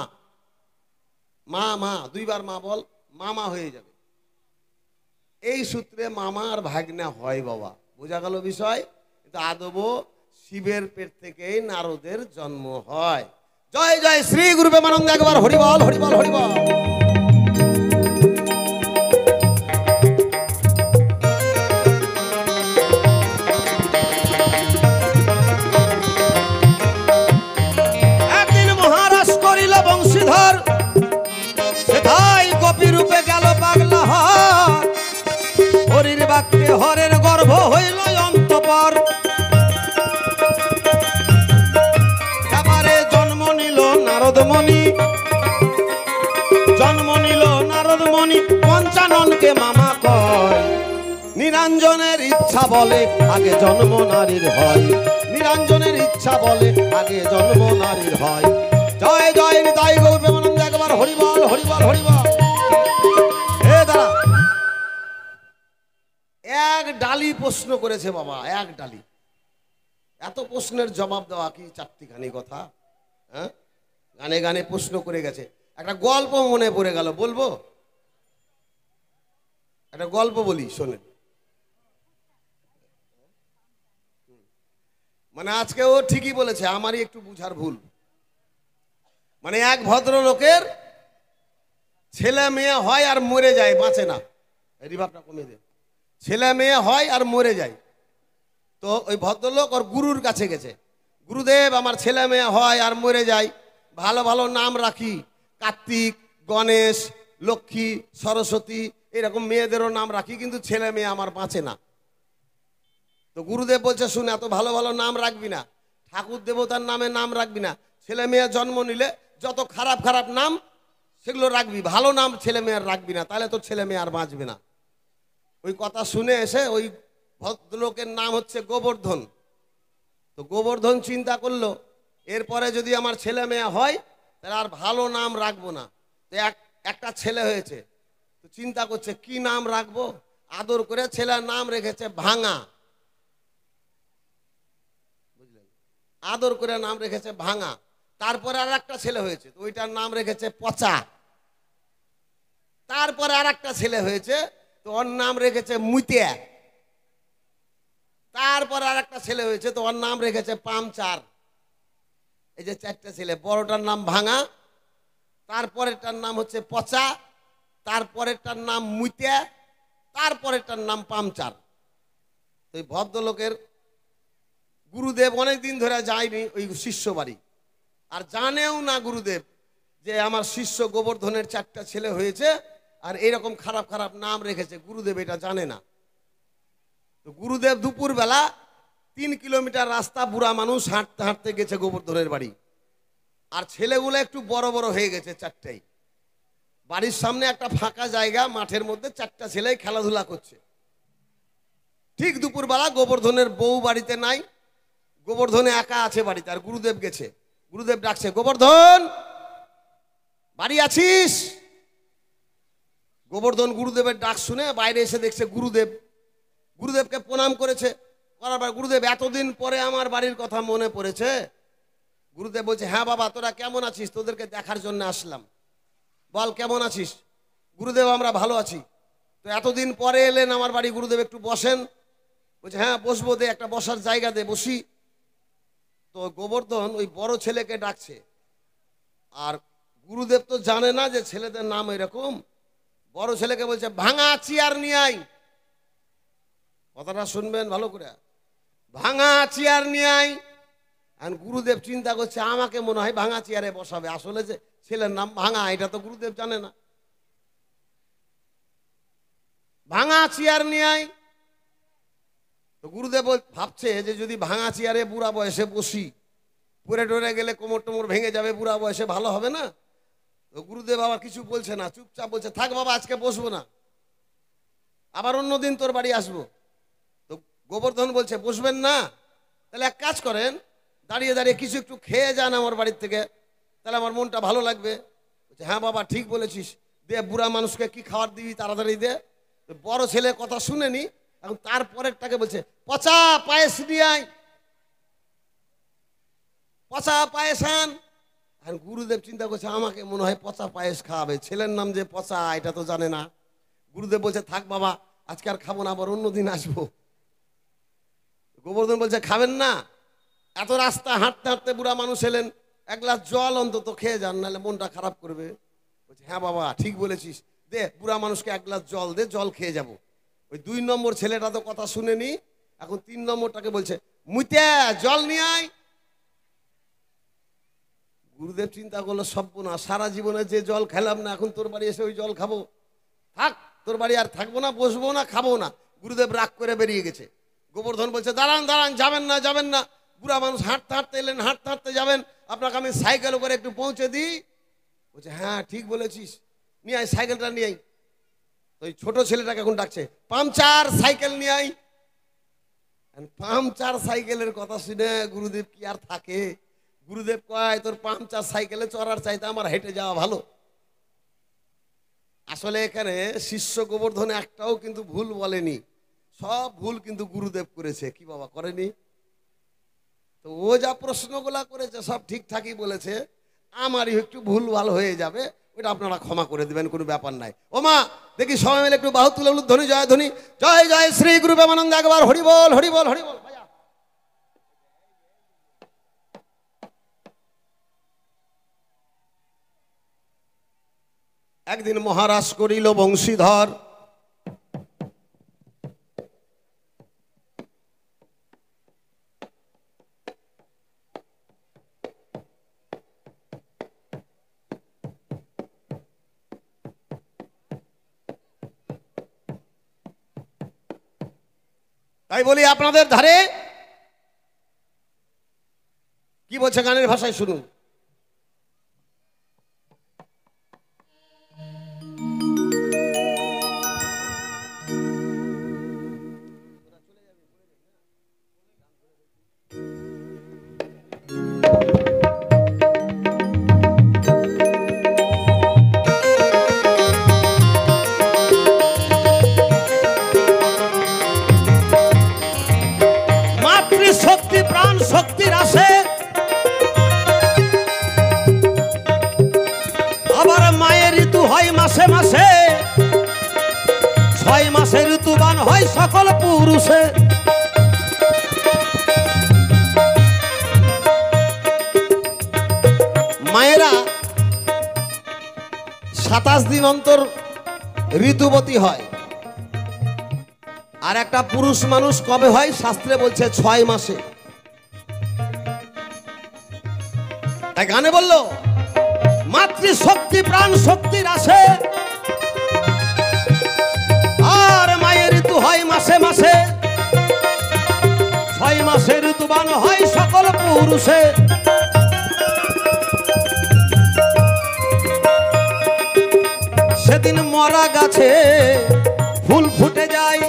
মা মা, দুইবার মা বল, মামা হয়ে যাবে। এই সূত্রে মামা আর ভাগ্না হয় বাবা, বোঝা গেল বিষয়? কিন্তু আদবো শিবের পেট থেকেই নারদের জন্ম হয়। জয় জয় শ্রী গুরু প্রেমানন্দ, একবার হরিবল হরিবল হরিবল। একদিন মহারাজ করিল বংশীধর, সেথায় গোপী রূপে গেল পাগলা হয়। হরির বাক্যে হরের গর্ভ হইল অন্তঃপর, এবারে জন্ম নিল নারদমণি। জন্ম নিল নারদমণি, পঞ্চাননকে মামা কয়। নিরঞ্জনের ইচ্ছা বলে আগে জন্ম নারীর হয়। নিরঞ্জনের ইচ্ছা বলে আগে জন্ম নারীর হয়। জয় জয় নিতাই গৌর প্রেমানন্দ, একবার হরিবল হরিবল হরিবল। এ দাঁড়া, এক ডালি প্রশ্ন করেছে বাবা, এক ডালি। এত প্রশ্নের জবাব দেওয়া কি চারটিখানি কথা? হ্যাঁ, গানে গানে প্রশ্ন করে গেছে। একটা গল্প মনে পড়ে গেল, বলবো? একটা গল্প বলি, শোনেন। মানে আজকে ও ঠিকই বলেছে, আমারই একটু বুঝার ভুল। মানে এক ভদ্রলোকের ছেলে মেয়ে হয় আর মরে যায়, বাঁচে না। রিভাবটা কমিয়ে দে। ছেলে মেয়ে হয় আর মরে যায়। তো ওই ভদ্রলোক ওর গুরুর কাছে গেছে, গুরুদেব আমার ছেলে মেয়ে হয় আর মরে যায়, ভালো ভালো নাম রাখি, কার্তিক, গণেশ, লক্ষ্মী, সরস্বতী, এরকম মেয়েদেরও নাম রাখি, কিন্তু ছেলে মেয়ে আমার বাঁচে না। তো গুরুদেব বলছে, শুনে, এত ভালো ভালো নাম রাখবি না, ঠাকুর দেবতার নামে নাম রাখবি না, ছেলে মেয়ে জন্ম নিলে যত খারাপ খারাপ নাম সেগুলো রাখবি, ভালো নাম ছেলে মেয়ের রাখবি না, তাহলে তোর ছেলে মেয়ে আর বাঁচবে না। ওই কথা শুনে এসে ওই ভদ্রলোকের নাম হচ্ছে গোবর্ধন। তো গোবর্ধন চিন্তা করলো, এরপরে যদি আমার ছেলে মেয়ে হয় তাহলে আর ভালো নাম রাখবো না। তো একটা ছেলে হয়েছে, তো চিন্তা করছে কি নাম রাখবো। আদর করে ছেলের নাম রেখেছে ভাঙা। বুঝলেন? আদর করে নাম রেখেছে ভাঙা। তারপরে আর একটা ছেলে হয়েছে, তো ওইটার নাম রেখেছে পচা। তারপরে আর একটা ছেলে হয়েছে, তো ওর নাম রেখেছে মুতিয়া। তারপর আর একটা ছেলে হয়েছে, তো ওর নাম রেখেছে পামচার। এই যে চারটা ছেলে, বড়টার নাম ভাঙা, তারপরেরটার নাম হচ্ছে পচা, তারপরেরটার নাম মুতিয়া, তারপরেরটার নাম পামচার। তো এই ভদ্রলোকের গুরুদেব অনেকদিন ধরে যায়নি ওই শিষ্য বাড়ি, আর জানেও না গুরুদেব যে আমার শিষ্য গোবর্ধনের চারটা ছেলে হয়েছে আর এরকম খারাপ খারাপ নাম রেখেছে। গুরুদেব এটা জানে না। তো গুরুদেব দুপুরবেলা 3 কিলোমিটার রাস্তা, বুড়া মানুষ হাঁটতে হাঁটতে গেছে গোবর্ধনের বাড়ি, আর ছেলেগুলো একটু বড় বড় হয়ে গেছে চারটাই। বাড়ির সামনে একটা ফাঁকা জায়গা, মাঠের মধ্যে চারটা ছেলে খেলাধুলা করছে। ঠিক দুপুরবেলা গোবর্ধনের বউ বাড়িতে নাই, গোবর্ধনে একা আছে বাড়িতে, আর গুরুদেব গেছে। গুরুদেব ডাকছে, গোবর্ধন বাড়ি আছিস? গোবর্ধন গুরুদেবের ডাক শুনে বাইরে এসে দেখছে গুরুদেব, গুরুদেবকে প্রণাম করেছে। করার পর গুরুদেব, এতদিন পরে আমার বাড়ির কথা মনে পড়েছে। গুরুদেব বলছে, হ্যাঁ বাবা, তোরা কেমন আছিস? তোদেরকে দেখার জন্য আসলাম, বল কেমন আছিস? গুরুদেব, আমরা ভালো আছি। তো এতদিন পরে এলেন আমার বাড়ি, গুরুদেব একটু বসেন। বলছে, হ্যাঁ বসবো, দে একটা বসার জায়গা দে, বসি। তো গোবর্ধন ওই বড় ছেলেকে ডাকছে, আর গুরুদেব তো জানে না যে ছেলেদের নাম এরকম। বড় ছেলেকে বলছে, ভাঙা চেয়ার নিয়ে আয়। কথাটা শুনবেন ভালো করে, ভাঙা চেয়ার নিয়ে আয়। আর গুরুদেব চিন্তা করছে, আমাকে মনে হয় ভাঙা চেয়ারে বসাবে। আসলে যে ছেলের নাম ভাঙা, এটা তো গুরুদেব জানে না। ভাঙা চেয়ার নিয়ে আয়। তো গুরুদেব ভাবছে যে যদি ভাঙা চেয়ারে বুড়া বয়সে বসি, পরে টরে গেলে কোমর টোমর ভেঙে যাবে, বুড়া বয়সে ভালো হবে না। তো গুরুদেব আবার কিছু বলছে না, চুপচাপ বলছে, থাক বাবা, আজকে বসবো না, আবার অন্যদিন তোর বাড়ি আসবো। তো গোবর্ধন বলছে, বসবেন না? তাহলে এক কাজ করেন, দাঁড়িয়ে দাঁড়িয়ে কিছু একটু খেয়ে যান আমার বাড়ির থেকে, তাহলে আমার মনটা ভালো লাগবে। বলছে, হ্যাঁ বাবা, ঠিক বলেছিস, দে, বুড়া মানুষকে কি খাবার দিবি তাড়াতাড়ি দে। বড় ছেলে কথা শুনেনি, এখন তারপরেরটাকে বলছে, পচা পায়েস নিয়ে আয়, পচা পায়েস আন। আর গুরুদেব চিন্তা করছে, আমাকে মনে হয় পচা পায়েস খাওয়াবে, ছেলের নাম যে পচা এটা তো জানে না। গুরুদেব বলছে, থাক বাবা, আজকে আর খাবো না, আবার অন্যদিন আসবো। গোবর্ধন বলছে, খাবেন না? এত রাস্তা হাঁটতে হাঁটতে বুড়া মানুষ এলেন, এক গ্লাস জল অন্তত খেয়ে যান, নাহলে মনটা খারাপ করবে। বলছে, হ্যাঁ বাবা, ঠিক বলেছিস, দে বুড়া মানুষকে এক গ্লাস জল দে, জল খেয়ে যাব। ওই 2 নম্বর ছেলেটা তো কথা শুনেনি, এখন 3 নম্বরটাকে বলছে, মুইতে জল নিয়ে আয়। গুরুদেব চিন্তা করলো, সর্বনাশ, সারা জীবনে যে জল খেলাম না, এখন তোর বাড়ি এসে ওই জল খাবো? থাক, তোর বাড়ি আর থাকবো না, বসবো না, খাবো না। গুরুদেব রাগ করে বেরিয়ে গেছে। গোবর্ধন বলছে, দাঁড়ান দাঁড়ান, যাবেন না যাবেন না, বুড়া মানুষ হাঁটতে হাঁটতে এলেন, হাঁটতে হাঁটতে যাবেন, আপনাকে আমি সাইকেল করে একটু পৌঁছে দিই। বলছে, হ্যাঁ ঠিক বলেছিস, নিয়ে আয় সাইকেলটা নিয়ে আয়। তো ওই ছোট ছেলেটাকে এখন ডাকছে, পাংচার সাইকেল নিয়ে আয়। পাংচার সাইকেলের কথা শুনে গুরুদেব কি আর থাকে? গুরুদেব কয়, তোর পাংচার সাইকেলে চড়ার চাইতে আমার হেঁটে যাওয়া ভালো। আসলে এখানে শিষ্য গোবর্ধন একটাও কিন্তু ভুল বলেনি, সব ভুল কিন্তু গুরুদেব করেছে। কি বাবা করেনি? তো ও যা প্রশ্নগুলা করেছে সব ঠিকঠাকই বলেছে, আমারই একটু ভুল ভাল হয়ে যাবে, ওটা আপনারা ক্ষমা করে দিবেন, কোনো ব্যাপার নাই। ও মা, দেখি সবাই মিলে একটু বাহু তুলে ধ্বনি, জয় ধ্বনি, জয় জয় শ্রী গুরু প্রেমানন্দ, একবার হরি বল হরি বল হরি বল। একদিন মহারাজ করিল বংশীধর, তাই বলি আপনাদের ধারে কি বলছে গানের ভাষায় শুনুন। মাতৃশক্তি প্রাণ শক্তির আসে, আবার মায়ের ঋতু হয় মাসে মাসে, 6 মাসে ঋতুবান হয় সকল পুরুষে। মায়েরা 27 দিন অন্তর ঋতুবতী হয়, আর একটা পুরুষ মানুষ কবে হয় শাস্ত্রে বলছে 6 মাসে। তাই গানে বললো, মাতৃশক্তি প্রাণ শক্তির আসে, আর মায়ের ঋতু হয় মাসে মাসে, 6 মাসে ঋতুবান হয় সকল পুরুষে। সেদিন মরা গাছে ফুল ফুটে যায়,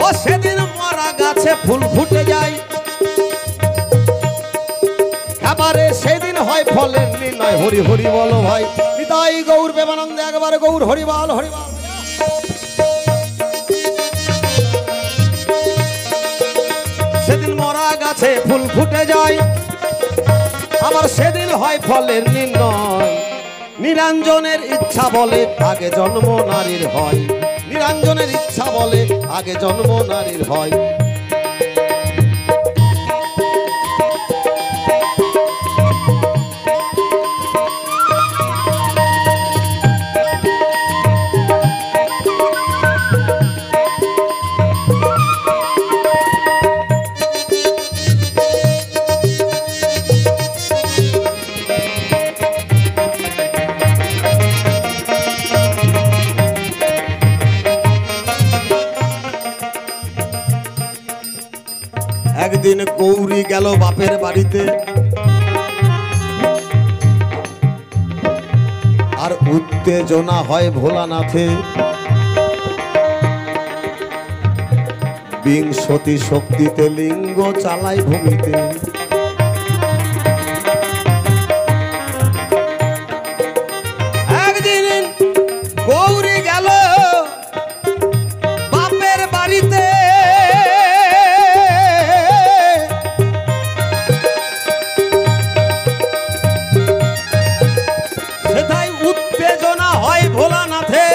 ও সেদিন মরা গাছে ফুল ফুটে যায়, এবারে সেদিন হয় ফলের নির্ণয়। হরি হরি বলো ভাই। নিতাই গৌর প্রেমানন্দে একবার গৌর হরিবাল হরিবাল। সেদিন মরা গাছে ফুল ফুটে যায়, আবার সেদিন হয় ফলের নির্ণয়। নিরঞ্জনের ইচ্ছা বলে আগে জন্ম নারীর হয়, নিরঞ্জনের ইচ্ছা বলে আগে জন্ম নারীর হয়। একদিন গৌরী গেল বাপের বাড়িতে, আর উত্তেজনা হয় ভোলানাথে। বিংশতি শক্তিতে লিঙ্গ চালাই ভূমিতে। একদিন গৌরী গেল বাপের বাড়িতে, ভোলানাথে।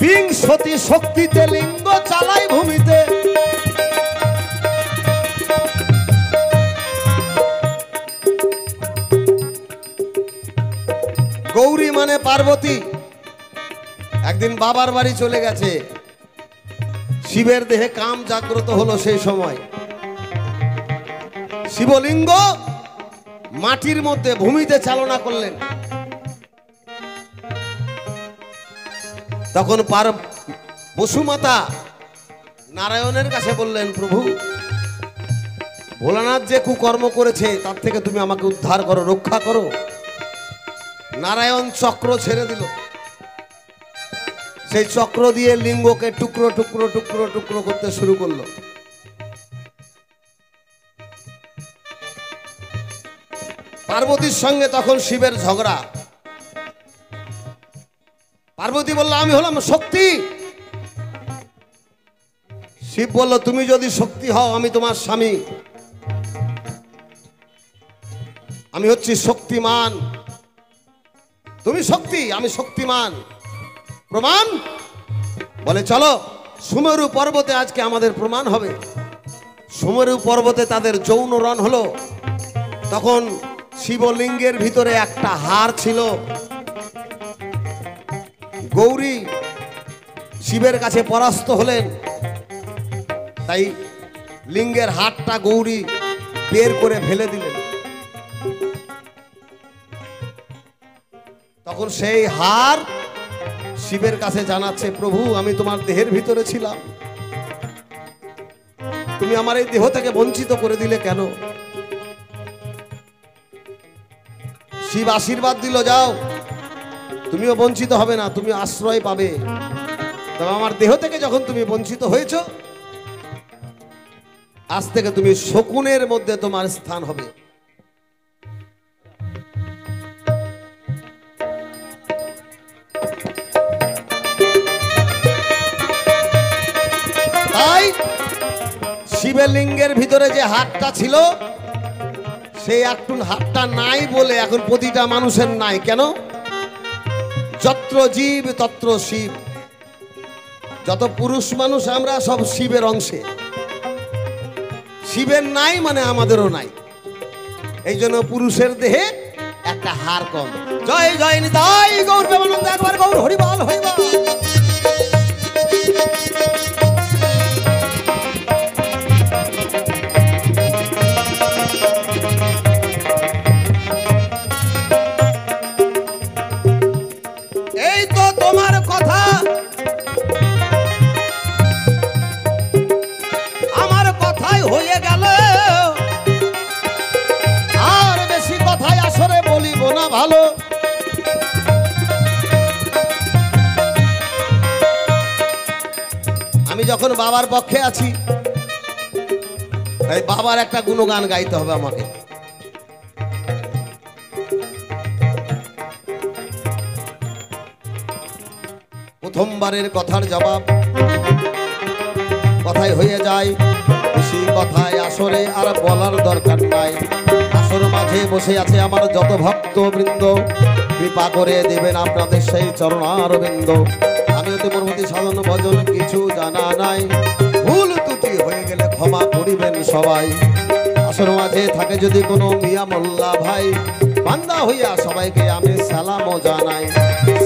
বিংশতি শক্তিতে লিঙ্গ চালাই ভূমিতে। গৌরী মানে পার্বতী একদিন বাবার বাড়ি চলে গেছে। শিবের দেহে কাম জাগ্রত হলো সেই সময়। শিবলিঙ্গ মাটির মধ্যে ভূমিতে চালনা করলেন। তখন বসুমাতা নারায়ণের কাছে বললেন, প্রভু ভোলানাথ যে কুকর্ম করেছে তার থেকে তুমি আমাকে উদ্ধার করো, রক্ষা করো। নারায়ণ চক্র ছেড়ে দিল। সেই চক্র দিয়ে লিঙ্গকে টুকরো টুকরো টুকরো টুকরো করতে শুরু করলো। পার্বতীর সঙ্গে তখন শিবের ঝগড়া। পার্বতী বলল, আমি হলাম শক্তি। শিব বলল, তুমি যদি শক্তি হও আমি তোমার স্বামী, আমি হচ্ছি শক্তিমান। তুমি শক্তি, আমি শক্তিমান, প্রমাণ? বলে চলো সুমেরু পর্বতে আজকে আমাদের প্রমাণ হবে। সুমেরু পর্বতে তাদের যৌন রণ হলো। তখন শিবলিঙ্গের ভিতরে একটা হার ছিল। গৌরী শিবের কাছে পরাস্ত হলেন, তাই লিঙ্গের হারটা গৌরী বের করে ফেলে দিলেন। তখন সেই হার শিবের কাছে জানাচ্ছে, প্রভু আমি তোমার দেহের ভিতরে ছিলাম, তুমি আমার এই দেহ থেকে বঞ্চিত করে দিলে কেন? শিব আশীর্বাদ দিল, যাও তুমিও বঞ্চিত হবে না, তুমি আশ্রয় পাবে। তবে আমার দেহ থেকে যখন তুমি বঞ্চিত হয়েছ, আজ থেকে তুমি শকুনের মধ্যে তোমার স্থান হবে। তাই শিবের লিঙ্গের ভিতরে যে হাতটা ছিল, সেই একটু হাতটা নাই বলে এখন প্রতিটা মানুষের নাই। কেন? যত্র জীব তত্র শিব। যত পুরুষ মানুষ আমরা সব শিবের অংশে। শিবের নাই মানে আমাদেরও নাই। এই জন্য পুরুষের দেহে একটা হার কম। জয় জয় নিতাই গৌর প্রেমানন্দে একবার গৌর হরিবল হরিবল। এই তো তোমার কথা আমার কথাই হয়ে গেল, আর বেশি কথাই আসরে বলিব না ভালো। আমি যখন বাবার পক্ষে আছি, তাই বাবার একটা গুণগান গাইতে হবে আমাকে। প্রথমবারের কথার জবাব কথাই হয়ে যায়, বেশি কথায় আসরে আর বলার দরকার নাই। আসর মাঝে বসে আছে আমার যত ভক্তবৃন্দ, কৃপা করে দেবেন আপনাদের সেই চরণারবিন্দ। আমি অতি মর্মতি সাধন ভজন কিছু জানা নাই, ভুল ত্রুটি হয়ে গেলে ক্ষমা করিবেন সবাই। আসর মাঝে থাকে যদি কোনো মিয়া মোল্লা ভাই, বান্দা হইয়া সবাইকে আমি সালামও জানাই।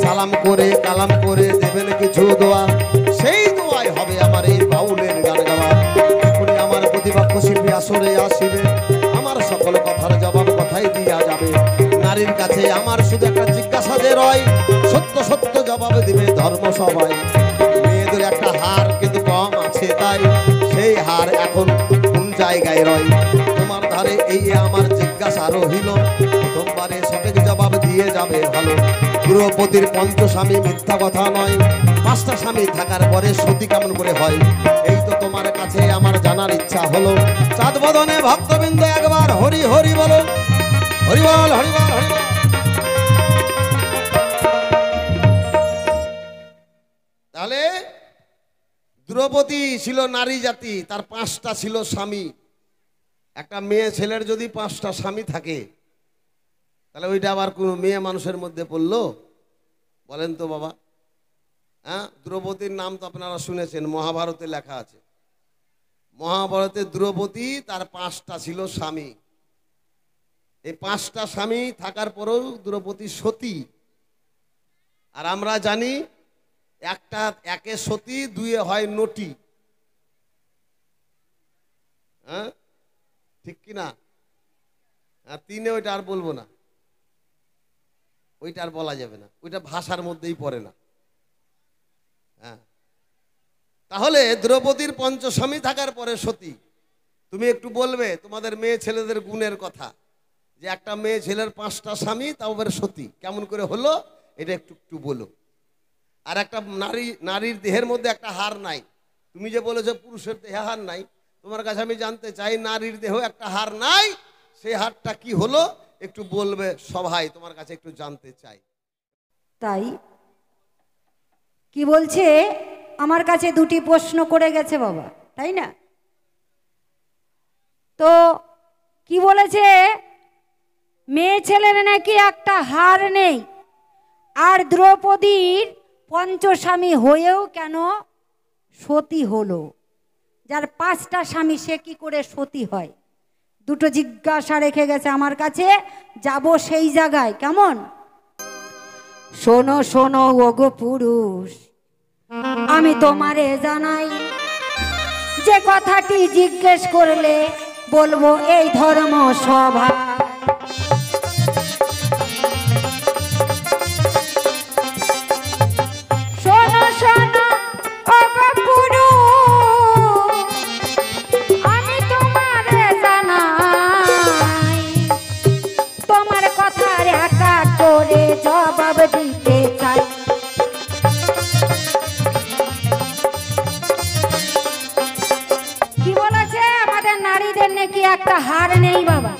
সালাম করে কালাম করে দেবেন কিছু দোয়া, সেই দোয়াই হবে আমার এই বাউলের গান গাওয়া। এখনই আমার প্রতিপক্ষ শিল্পী আসরে আসিবে, আমার সকল কথার জবাব কথাই দিয়া যাবে। নারীর কাছে আমার শুধু একটা জিজ্ঞাসা যে রয়, সত্য সত্য জবাব দিবে ধর্ম সবাই। মেয়েদের একটা হার কিন্তু কম আছে তাই, সেই হার এখন কোন জায়গায় রয়? তোমার ধারে এই আমার জিজ্ঞাসা রহিল, প্রথমবারে সঠিক জবাব দিয়ে যাবে ভালো। দ্রৌপদীর পঞ্চস্বামী মিথ্যা কথা নয়, 5টা স্বামী থাকার পরে সতী কেমন করে হয়? এই তো তোমার কাছে আমার জানার ইচ্ছা হলো। চাঁদ বদনে ভক্তবৃন্দ একবার হরি হরি বলো, হরি বল হরি বল হরি বল। তাহলে দ্রৌপদী ছিল নারী জাতি, তার 5টা ছিল স্বামী। একটা মেয়ে ছেলের যদি 5টা স্বামী থাকে, তাহলে ওইটা আবার কোন মেয়ে মানুষের মধ্যে পড়লো? বলেন তো বাবা। হ্যাঁ, দ্রৌপদীর নাম তো আপনারা শুনেছেন, মহাভারতে লেখা আছে। মহাভারতে দ্রৌপদী তার 5টা ছিল স্বামী। এই 5টা স্বামী থাকার পরেও দ্রৌপদী সতী। আর আমরা জানি একে সতী, 2 হয় নটি। হ্যাঁ, ঠিক কিনা? 3 ওইটা আর বলবো না, ওইটা আর বলা যাবে না, ওইটা ভাষার মধ্যেই পড়ে না। হ্যাঁ, তাহলে দ্রৌপদীর পঞ্চস্বামী থাকার পরে সতী। তুমি একটু বলবে তোমাদের মেয়ে ছেলেদের গুণের কথা, যে একটা মেয়ে ছেলের 5টা স্বামী তাও আবার সতী, কেমন করে হলো এটা একটু একটু বলো। আর একটা নারীর দেহের মধ্যে একটা হাড় নাই, তুমি যে বলেছো পুরুষের দেহে হাড় নাই, তোমার কাছে আমি জানতে চাই নারীর দেহ একটা হাড় নাই, সেই হাড়টা কি হলো একটু বলবে সবাই, তোমার কাছে একটু জানতে চাই। তাই কি বলছে, আমার কাছে 2টি প্রশ্ন করে গেছে বাবা, তাই না? তো কি বলেছে, মেয়ে ছেলের নাকি একটা হার নেই, আর দ্রৌপদীর পঞ্চস্বামী হয়েও কেন সতী হলো? যার 5টা স্বামী সে কি করে সতী হয়? 2টো জিজ্ঞাসা রেখে গেছে আমার কাছে, যাব সেই জায়গায়। কেমন? শোনো শোনো ওগো পুরুষ, আমি তোমারে জানাই, যে কথাটি জিজ্ঞেস করলে বলবো এই ধর্ম সভায়। শোনো শোনো ওগো পুরুষ, আমি তোমারে জানাই, তোমার কথার একা করে জবাব দিতে চাই। কি বলেছে, আমাদের নারীদের নাকি একটা হার নেই বাবা।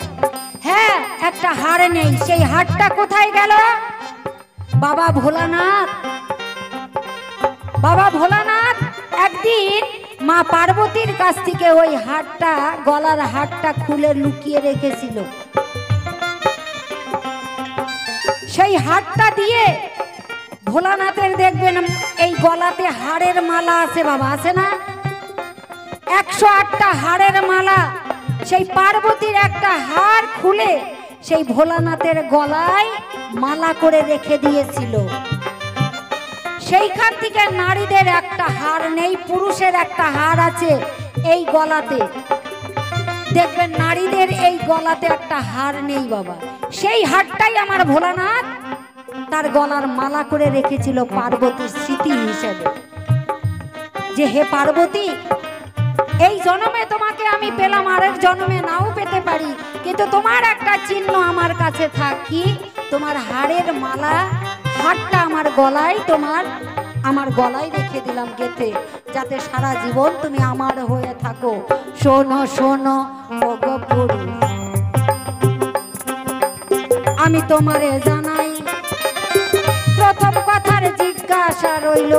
হ্যাঁ, একটা হার নেই, সেই হারটা কোথায় গেল? বাবা ভোলানাথ একদিন মা পার্বতীর কাছ থেকে ওই হারটা, গলার হারটা খুলে লুকিয়ে রেখেছিল। সেই হারটা দিয়ে ভোলানাথের দেখবেন এই গলাতে হাড়ের মালা আছে বাবা, আছে না? 108টা হাড়ের মালা। সেই পার্বতীর একটা হার খুলে সেই ভোলানাথের গলায় মালা করে রেখে দিয়েছিল। সেইখান থেকে নারীদের একটা হার নেই, পুরুষের একটা হার আছে এই গলাতে। দেখবেন নারীদের এই গলাতে একটা হার নেই বাবা। সেই হারটাই আমার ভোলানাথ তার গলার মালা করে রেখেছিল পার্বতীর স্মৃতি হিসেবে, যে হে পার্বতী, এই জন্মে তোমাকে আমি পেলাম, আরেক জন্মে নাও পেতে পারি, কিন্তু তোমার একটা চিহ্ন আমার কাছে থাক। কি? তোমার হাড়ের মালা, হারটা আমার গলায়, আমার গলায় রেখে দিলাম গেথে, যাতে সারা জীবন তুমি আমার হয়ে থাকো। শোনো শোনো ওগো পুরুষ, আমি তোমারে জানাই, প্রথম কথার জিজ্ঞাসা রইল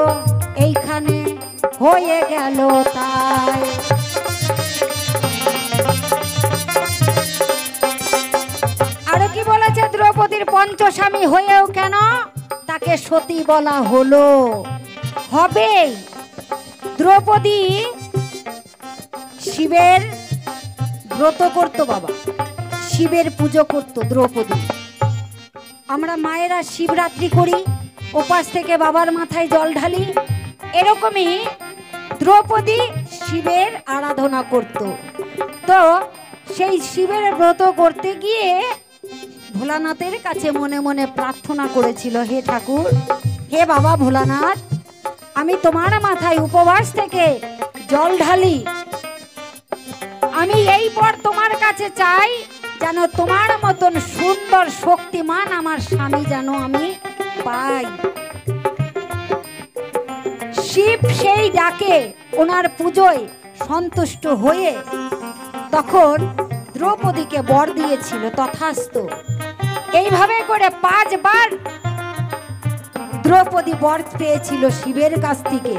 হয়ে গেল তাই। আরো কি বলেছে, দ্রৌপদীর পঞ্চস্বামী হয়েও কেন তাকে সতী বলা হলো? হবে দ্রৌপদী শিবের ব্রত করত বাবা, শিবের পুজো করত দ্রৌপদী। আমরা মায়েরা শিবরাত্রি করি, উপাস থেকে বাবার মাথায় জল ঢালি, এরকমই দ্রৌপদী শিবের আরাধনা করত। তো সেই শিবের ব্রত করতে গিয়ে ভোলানাথের কাছে মনে মনে প্রার্থনা করেছিল, হে ঠাকুর, হে বাবা ভোলানাথ, আমি তোমার মাথায় উপবাস থেকে জল ঢালি, আমি এই পর তোমার কাছে চাই যেন তোমার মতন সুন্দর শক্তিমান আমার স্বামী যেন আমি পাই। শিব সেই ডাকে ওনার পুজোয় সন্তুষ্ট হয়ে তখন দ্রৌপদীকে বর দিয়েছিল, তথাস্তু। এইভাবে করে 5 বার দ্রৌপদী বর পেয়েছিল শিবের কাছ থেকে।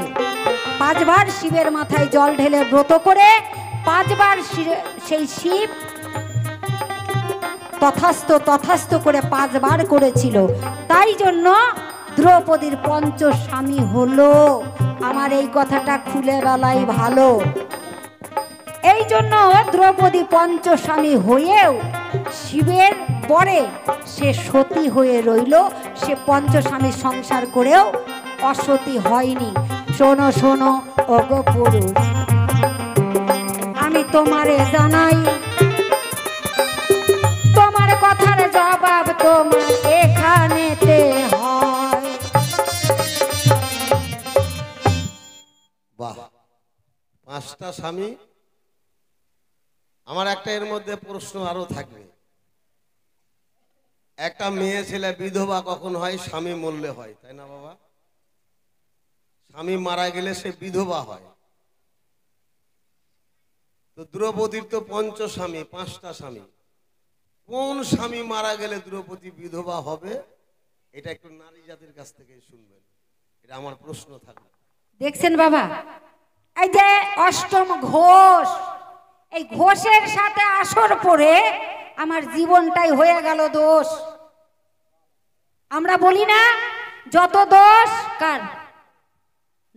5 বার শিবের মাথায় জল ঢেলে ব্রত করে 5 বার সেই শিব তথাস্তু তথাস্তু করে 5 বার করেছিল। তাই জন্য দ্রৌপদীর পঞ্চস্বামী হলো। আমার এই কথাটা খুলে বলাই ভালো। এই জন্য দ্রৌপদী পঞ্চস্বামী হয়েও শিবের পরে সে সতী হয়ে রইল। সে পঞ্চস্বামী সংসার করেও অসতী হয়নি। শোনো শোনো ওগো পুরুষ, আমি তোমারে জানাই, তোমার কথার জবাব তোমার এখানেতে হয়। বাহ, 5টা স্বামী। আমার একটা এর মধ্যে প্রশ্ন আরো থাকবে, একটা মেয়ে ছেলে বিধবা কখন হয়? স্বামী মরলে হয়, তাই না বাবা? স্বামী মারা গেলে সে বিধবা হয়। তো দ্রৌপদীর তো পঞ্চস্বামী, 5টা স্বামী। কোন স্বামী মারা গেলে দ্রৌপদী বিধবা হবে? এটা একটু নারী জাতির কাছ থেকে শুনবেন, এটা আমার প্রশ্ন থাকবে। দেখছেন বাবা, এই যে অষ্টম ঘোষ, এই ঘোষের সাথে আসর পড়ে আমার জীবনটাই হয়ে গেল দোষ। আমরা বলি না যত দোষ কার?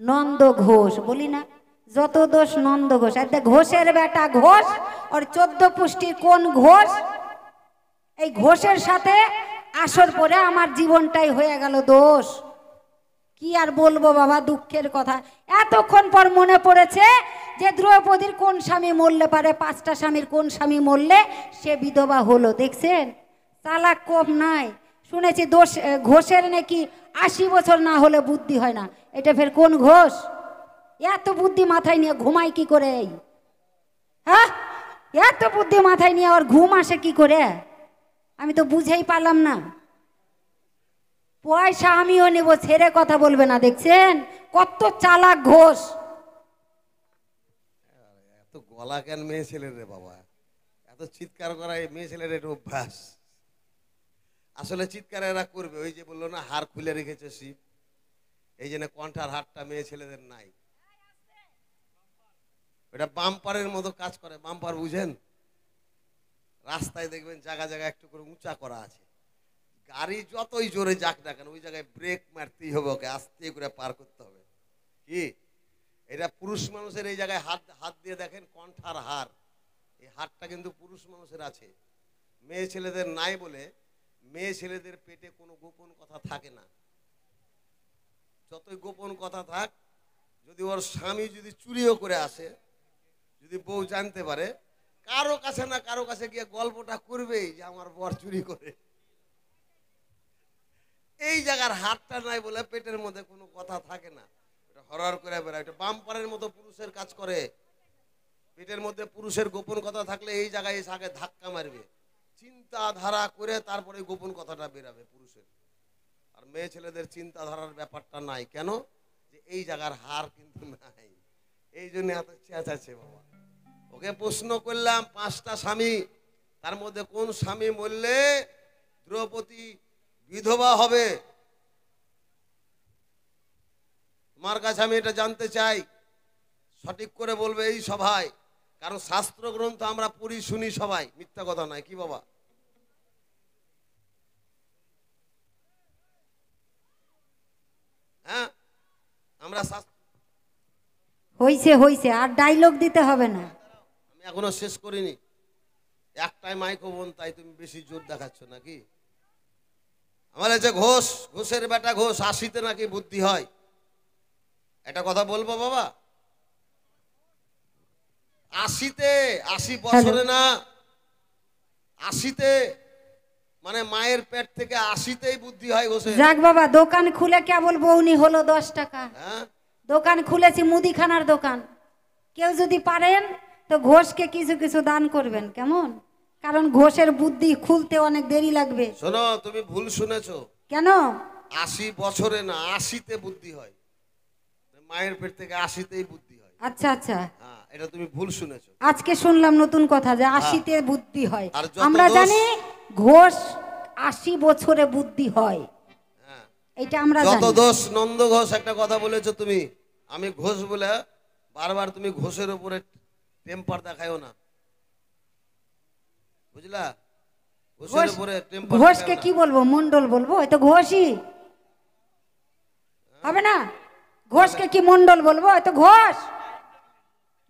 নন্দ ঘোষ, বলি না যত দোষ নন্দ ঘোষ। আর ঘোষের বেটা ঘোষ, আর 14 পুষ্টির কোন ঘোষ? এই ঘোষের সাথে আসর পড়ে আমার জীবনটাই হয়ে গেল দোষ। কি আর বলবো বাবা, দুঃখের কথা। এতক্ষণ পর মনে পড়েছে যে দ্রৌপদীর কোন স্বামী মরলে পারে, 5টা স্বামীর কোন স্বামী মরলে সে বিধবা হলো। দেখছেন চালাক কম নাই। শুনেছি দোষ ঘোষের নাকি 80 বছর না হলে বুদ্ধি হয় না। এটা ফের কোন ঘোষ? এত বুদ্ধি মাথায় নিয়ে ঘুমায় কি করে? হ্যাঁ, এত বুদ্ধি মাথায় নিয়ে আর ঘুম আসে কি করে? আমি তো বুঝেই পারলাম না। পয়সা আমিও নেব, ছেড়ে কথা বলবে না। দেখছেন কত চালাক ঘোষ। এত গলা কেন মেয়ে ছেলের রে বাবা? এত চিৎকার করা এই মেয়ে ছেলের এটা অভ্যাস। আসলে চিৎকার এরা করবে, ওই যে বললো না হার খুলে রেখেছে শিব, এই জন্য কণ্ঠার হারটা মেয়ে ছেলেদের নাই। ওটা বাম্পারের মতো কাজ করে। বাম্পার বুঝেন? রাস্তায় দেখবেন জায়গা জায়গায় একটু করে উঁচা করা আছে। গাড়ি যতই জোরে যাক না কেন ওই জায়গায় ব্রেক মারতেই হবে, ওকে আস্তে করে পার করতে হবে। কি এটা পুরুষ মানুষের এই জায়গায় হাত হাত দিয়ে দেখেন, কণ্ঠার হার, এই হারটা কিন্তু পুরুষ মানুষের আছে, মেয়ে ছেলেদের নাই। বলে মেয়ে ছেলেদের পেটে কোনো গোপন কথা থাকে না। যতই গোপন কথা থাক, যদি ওর স্বামী যদি চুরিও করে আসে, যদি বউ জানতে পারে, কারো কাছে না কারো কাছে গিয়ে গল্পটা করবেই যে আমার বর চুরি করে। এই জায়গার হাতটা নাই বলে পেটের মধ্যে কোনো কথা থাকে না, এটা হরহর করে বেড়ায়। এটা বাম্পারের মতো পুরুষের কাজ করে। পেটের মধ্যে পুরুষের গোপন কথা থাকলে এই জায়গায় এসে আগে ধাক্কা মারবে, চিন্তাধারা করে তারপরে গোপন কথাটা বেরাবে পুরুষের। আর মেয়ে ছেলেদের চিন্তাধারার ব্যাপারটা নাই। কেন? যে এই জায়গার হার কিন্তু নাই, এই জন্য এত চেঁচাচ্ছে বাবা। ওকে প্রশ্ন করলাম 5টা স্বামী, তার মধ্যে কোন স্বামী মরলে দ্রৌপদী বিধবা হবে? তোমার কাছে আমি এটা জানতে চাই। সঠিক করে বলবে এই সভায়, কারণ শাস্ত্র গ্রন্থ আমরা পড়ি শুনি সবাই, মিথ্যা কথা নয়। কি বাবা? হ্যাঁ, আমরা হইছে হইছে, আর ডায়লগ দিতে হবে না। আমি এখনো শেষ করিনি, একটাই মাইক্রোফোন, তাই তুমি বেশি জোর দেখাচ্ছ নাকি? আমার যে ঘোষ, ঘোষের বেটা ঘোষ, 80-তে নাকি বুদ্ধি হয়, এটা কথা বলবো বাবা? 80-তে, 80 বছরে না, 80-তে, মানে মায়ের পেট থেকে 80-তেই বুদ্ধি হয় ঘোষের। যাক বাবা, দোকান খুলে কেবল বউনি হলো 10 টাকা। হ্যাঁ, দোকান খুলেছি, মুদিখানার দোকান। কেউ যদি পারেন তো ঘোষকে কিছু কিছু দান করবেন, কেমন? কারণ ঘোষের বুদ্ধি খুলতে অনেক দেরি লাগবে। শোনো, তুমি ভুল শুনেছো। কেন? 80 বছরে না, 80-তে বুদ্ধি হয়, মায়ের পেট থেকে 80-তেই বুদ্ধি হয়। আচ্ছা আচ্ছা, হ্যাঁ, এটা তুমি ভুল শুনেছো। আজকে শুনলাম নতুন কথা যে 80-তে বুদ্ধি হয়। আর যত আমরা দোষ- জানি ঘোষ 80 বছরে বুদ্ধি হয়, হ্যাঁ, এটা আমরা যত জানি। দোষ নন্দ ঘোষ, একটা কথা বলেছো তুমি, আমি ঘোষ বলে বারবার তুমি ঘোষের উপরে টেম্পার দেখায়ও না, বুঝলা? ঘোষের উপরে টেম্পার ঘোষকে কি বলবো? মন্ডল বলবো? হয়তো ঘোষই হবে না। ঘোষকে কি মন্ডল বলবো? হয়তো ঘোষ।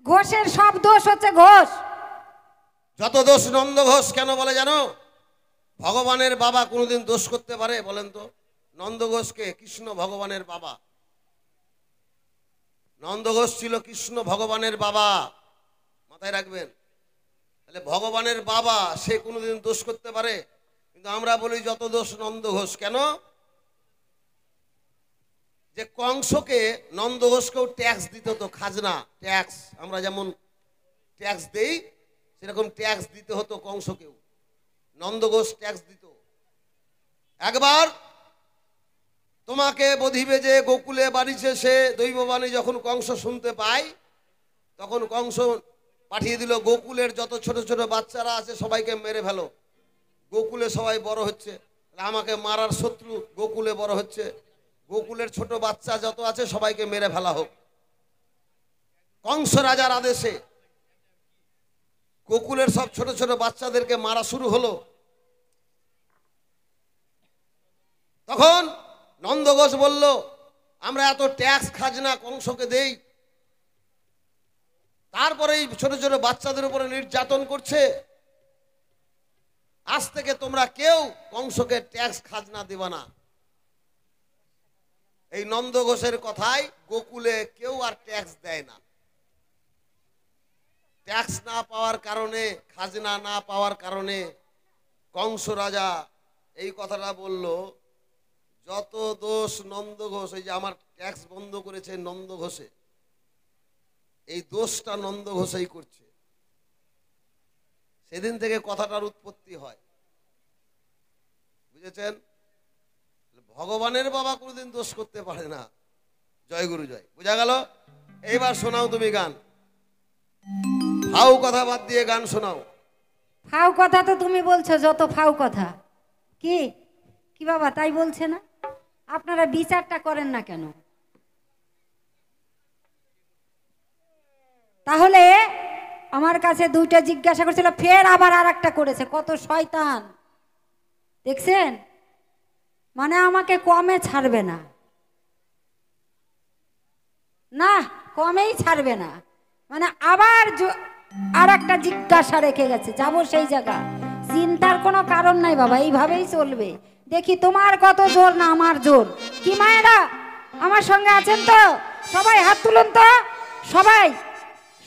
ঘোষের সব দোষ হচ্ছে ঘোষ। যত দোষ নন্দ ঘোষ কেন বলে জানো? ভগবানের বাবা কোনোদিন দোষ করতে পারে বলেন তো? নন্দ ঘোষকে কৃষ্ণ ভগবানের বাবা, নন্দ ঘোষ ছিল কৃষ্ণ ভগবানের বাবা, মাথায় রাখবেন। তাহলে ভগবানের বাবা, সে কোনোদিন দোষ করতে পারে? কিন্তু আমরা বলি যত দোষ নন্দ ঘোষ। কেন? যে কংসকে, নন্দ ঘোষকেও ট্যাক্স দিত, তো খাজনা, ট্যাক্স, আমরা যেমন ট্যাক্স দেই সেরকম ট্যাক্স দিতে হতো কংসকেও। নন্দ ঘোষ ট্যাক্স দিত। একবার তোমাকে বধিবে যে গোকুলে বাড়িছে সে দৈববাণী যখন কংস শুনতে পায়, তখন কংস পাঠিয়ে দিল গোকুলের যত ছোট ছোট বাচ্চারা আছে সবাইকে মেরে ফেলো। গোকুলে সবাই বড় হচ্ছে, আমাকে মারার শত্রু গোকুলে বড় হচ্ছে, গোকুলের ছোট বাচ্চা যত আছে সবাইকে মেরে ফেলা হোক। কংস রাজার আদেশে গোকুলের সব ছোট ছোট বাচ্চাদেরকে মারা শুরু হলো। তখন নন্দ ঘোষ বলল, আমরা এত ট্যাক্স খাজনা কংসকে দেই, তারপরে এই ছোট ছোট বাচ্চাদের উপরে নির্যাতন করছে, আজ থেকে তোমরা কেউ কংসকে ট্যাক্স খাজনা দিবা না। এই নন্দ ঘোষের কথায় গোকুলে কেউ আর ট্যাক্স দেয় না। ট্যাক্স না পাওয়ার কারণে, খাজনা না পাওয়ার কারণে কংস রাজা এই কথাটা বলল, যত দোষ নন্দ ঘোষ, এই যে আমার ট্যাক্স বন্ধ করেছে নন্দ ঘোষে, এই দোষটা নন্দ ঘোষই করছে। সেদিন থেকে কথাটার উৎপত্তি হয়, বুঝেছেন? ভগবানের বাবা কোনোদিন দোষ করতে পারে না। জয় গুরু জয়, বুঝা গেল? এইবার শোনাও তুমি গান, ফাউ কথা বাদ দিয়ে গান শোনাও। ফাউ কথা তো তুমি বলছো, যত ফাউ কথা। কি কি বাবা, তাই বলছে না? আপনারা বিচারটা করেন না কেন? তাহলে আমার কাছে দুইটা জিজ্ঞাসা করেছিল, ফের আবার আর একটা করেছে। কত শয়তান দেখছেন? মানে আমাকে কমে ছাড়বে না, না কমেই ছাড়বে না, মানে আবার আর একটা জিজ্ঞাসা রেখে গেছে, যাবো সেই জায়গা। চিন্তার কোনো কারণ নাই বাবা, এইভাবেই চলবে। দেখি তোমার কত জোর না আমার জোর। কি মায়েরা আমার সঙ্গে আছেন তো? সবাই হাত তুলুন তো, সবাই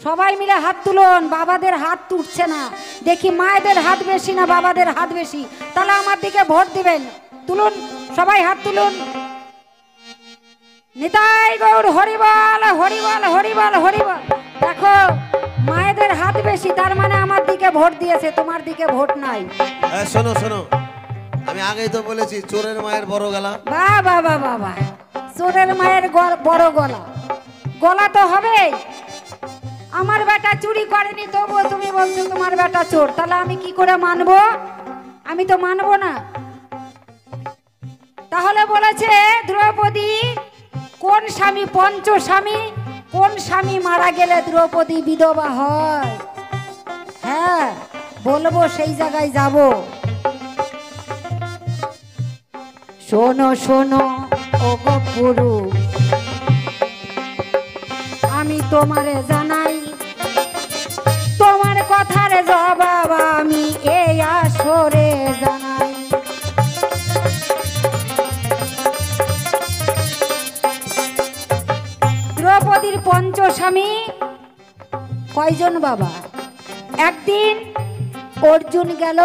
সবাই মিলে হাত তুলুন। বাবাদের হাত তুলছে না, দেখি মায়েদের হাত বেশি না বাবাদের হাত বেশি, তাহলে আমার দিকে ভোট দিবেন। তুলুন সবাই হাত তুলুন। নিতাই গৌর হরিবল হরিবল হরিবল হরিবল। দেখো মায়েদের হাত বেশি, তার মানে আমার দিকে ভোট দিয়েছে, তোমার দিকে ভোট নাই। শোনো শোনো, আমি আগেই তো বলেছি চোরের মায়ের বড় গলা। বাহ বাহ বাহ বাহ বাহ, চোরের মায়ের বড় গলা, গলা তো হবে। আমার বেটা চুরি করেনি, তবুও তুমি বলছো তোমার বেটা চোর, তাহলে আমি কি করে মানবো? আমি তো মানবো না। তাহলে বলেছে দ্রৌপদী কোন স্বামী, পঞ্চ স্বামী কোন স্বামী মারা গেলে দ্রৌপদী বিধবা হয়? হ্যাঁ বলবো, সেই জায়গায় যাব। শোনো শোনো ও গো পুরুষ, আমি তোমারে জানাই, তোমার কথার জবাব আমি এই আসরে জানাই। দ্রৌপদীর পঞ্চস্বামী কয়জন বাবা? একদিন অর্জুন গেল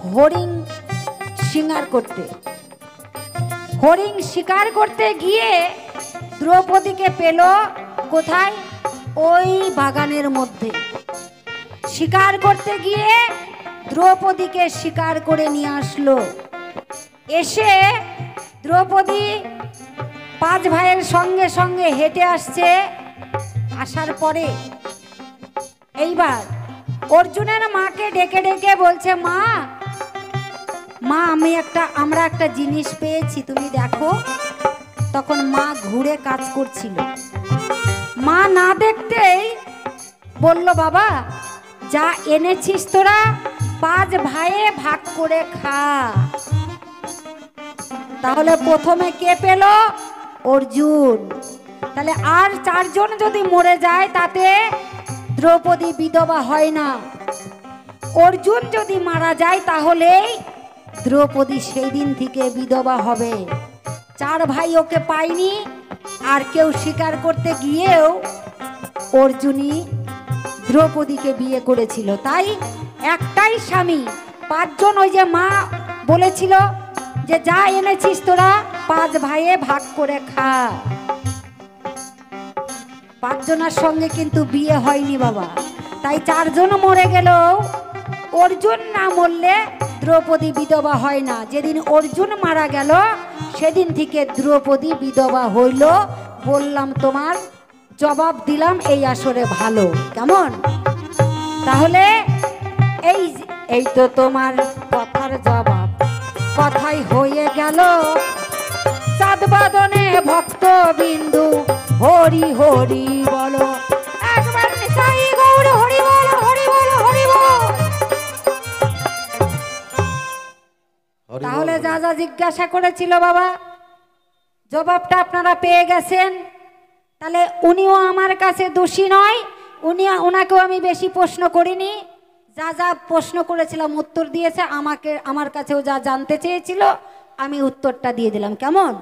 হরিণ শিকার করতে। হরিণ শিকার করতে গিয়ে দ্রৌপদীকে পেল কোথায়? ওই বাগানের মধ্যে। শিকার করতে গিয়ে দ্রৌপদীকে শিকার করে নিয়ে আসলো। এসে দ্রৌপদী 5 ভাইয়ের সঙ্গে সঙ্গে হেঁটে আসছে। আসার পরে এইবার অর্জুনের মাকে ডেকে ডেকে বলছে, মা মা আমরা একটা জিনিস পেয়েছি, তুমি দেখো। তখন মা ঘুরে কাজ করছিল। মা না দেখতেই বলল, বাবা যা এনেছিস তোরা 5 ভাইয়ে ভাগ করে খা। তাহলে প্রথমে কে পেল? অর্জুন। তাহলে আর 4 জন যদি মরে যায় তাতে দ্রৌপদী বিধবা হয় না। অর্জুন যদি মারা যায় তাহলে দ্রৌপদী সেই দিন থেকে বিধবা হবে। 4 ভাই ওকে পায়নি, আর কেউ স্বীকার করতে গিয়েও অর্জুনই দ্রৌপদীকে বিয়ে করেছিল। তাই একটাই স্বামী, 5 জন। ওই যে মা বলেছিল যে যা এনেছিস তোরা 5 ভাইয়ে ভাগ করে খা। 5 জনের সঙ্গে কিন্তু বিয়ে হয়নি বাবা। তাই 4 জন মরে গেল, অর্জুন না মরলে দ্রৌপদী বিধবা হয় না। যেদিন অর্জুন মারা গেল সেদিন থেকে দ্রৌপদী বিধবা হইল। বললাম, তোমার জবাব দিলাম এই আসরে ভালো। কেমন? তাহলে এই তো তোমার কথার জবাব, কথাই হয়ে গেল। চাঁদ বাদনে ভক্ত বিন্দু হরি হরি বলো, একবার নিতাই গৌর হরি বল, হরি বল, হরি বল। তাহলে যা যা জিজ্ঞাসা করেছিল বাবা, জবাবটা আপনারা পেয়ে গেছেন। তাহলে উনিও আমার কাছে দোষী নয়, ওনাকেও আমি বেশি প্রশ্ন করিনি। যা যা প্রশ্ন করেছিলাম উত্তর দিয়েছে। আমার কাছেও যা জানতে চেয়েছিল আমি উত্তরটা দিয়ে দিলাম। কেমন?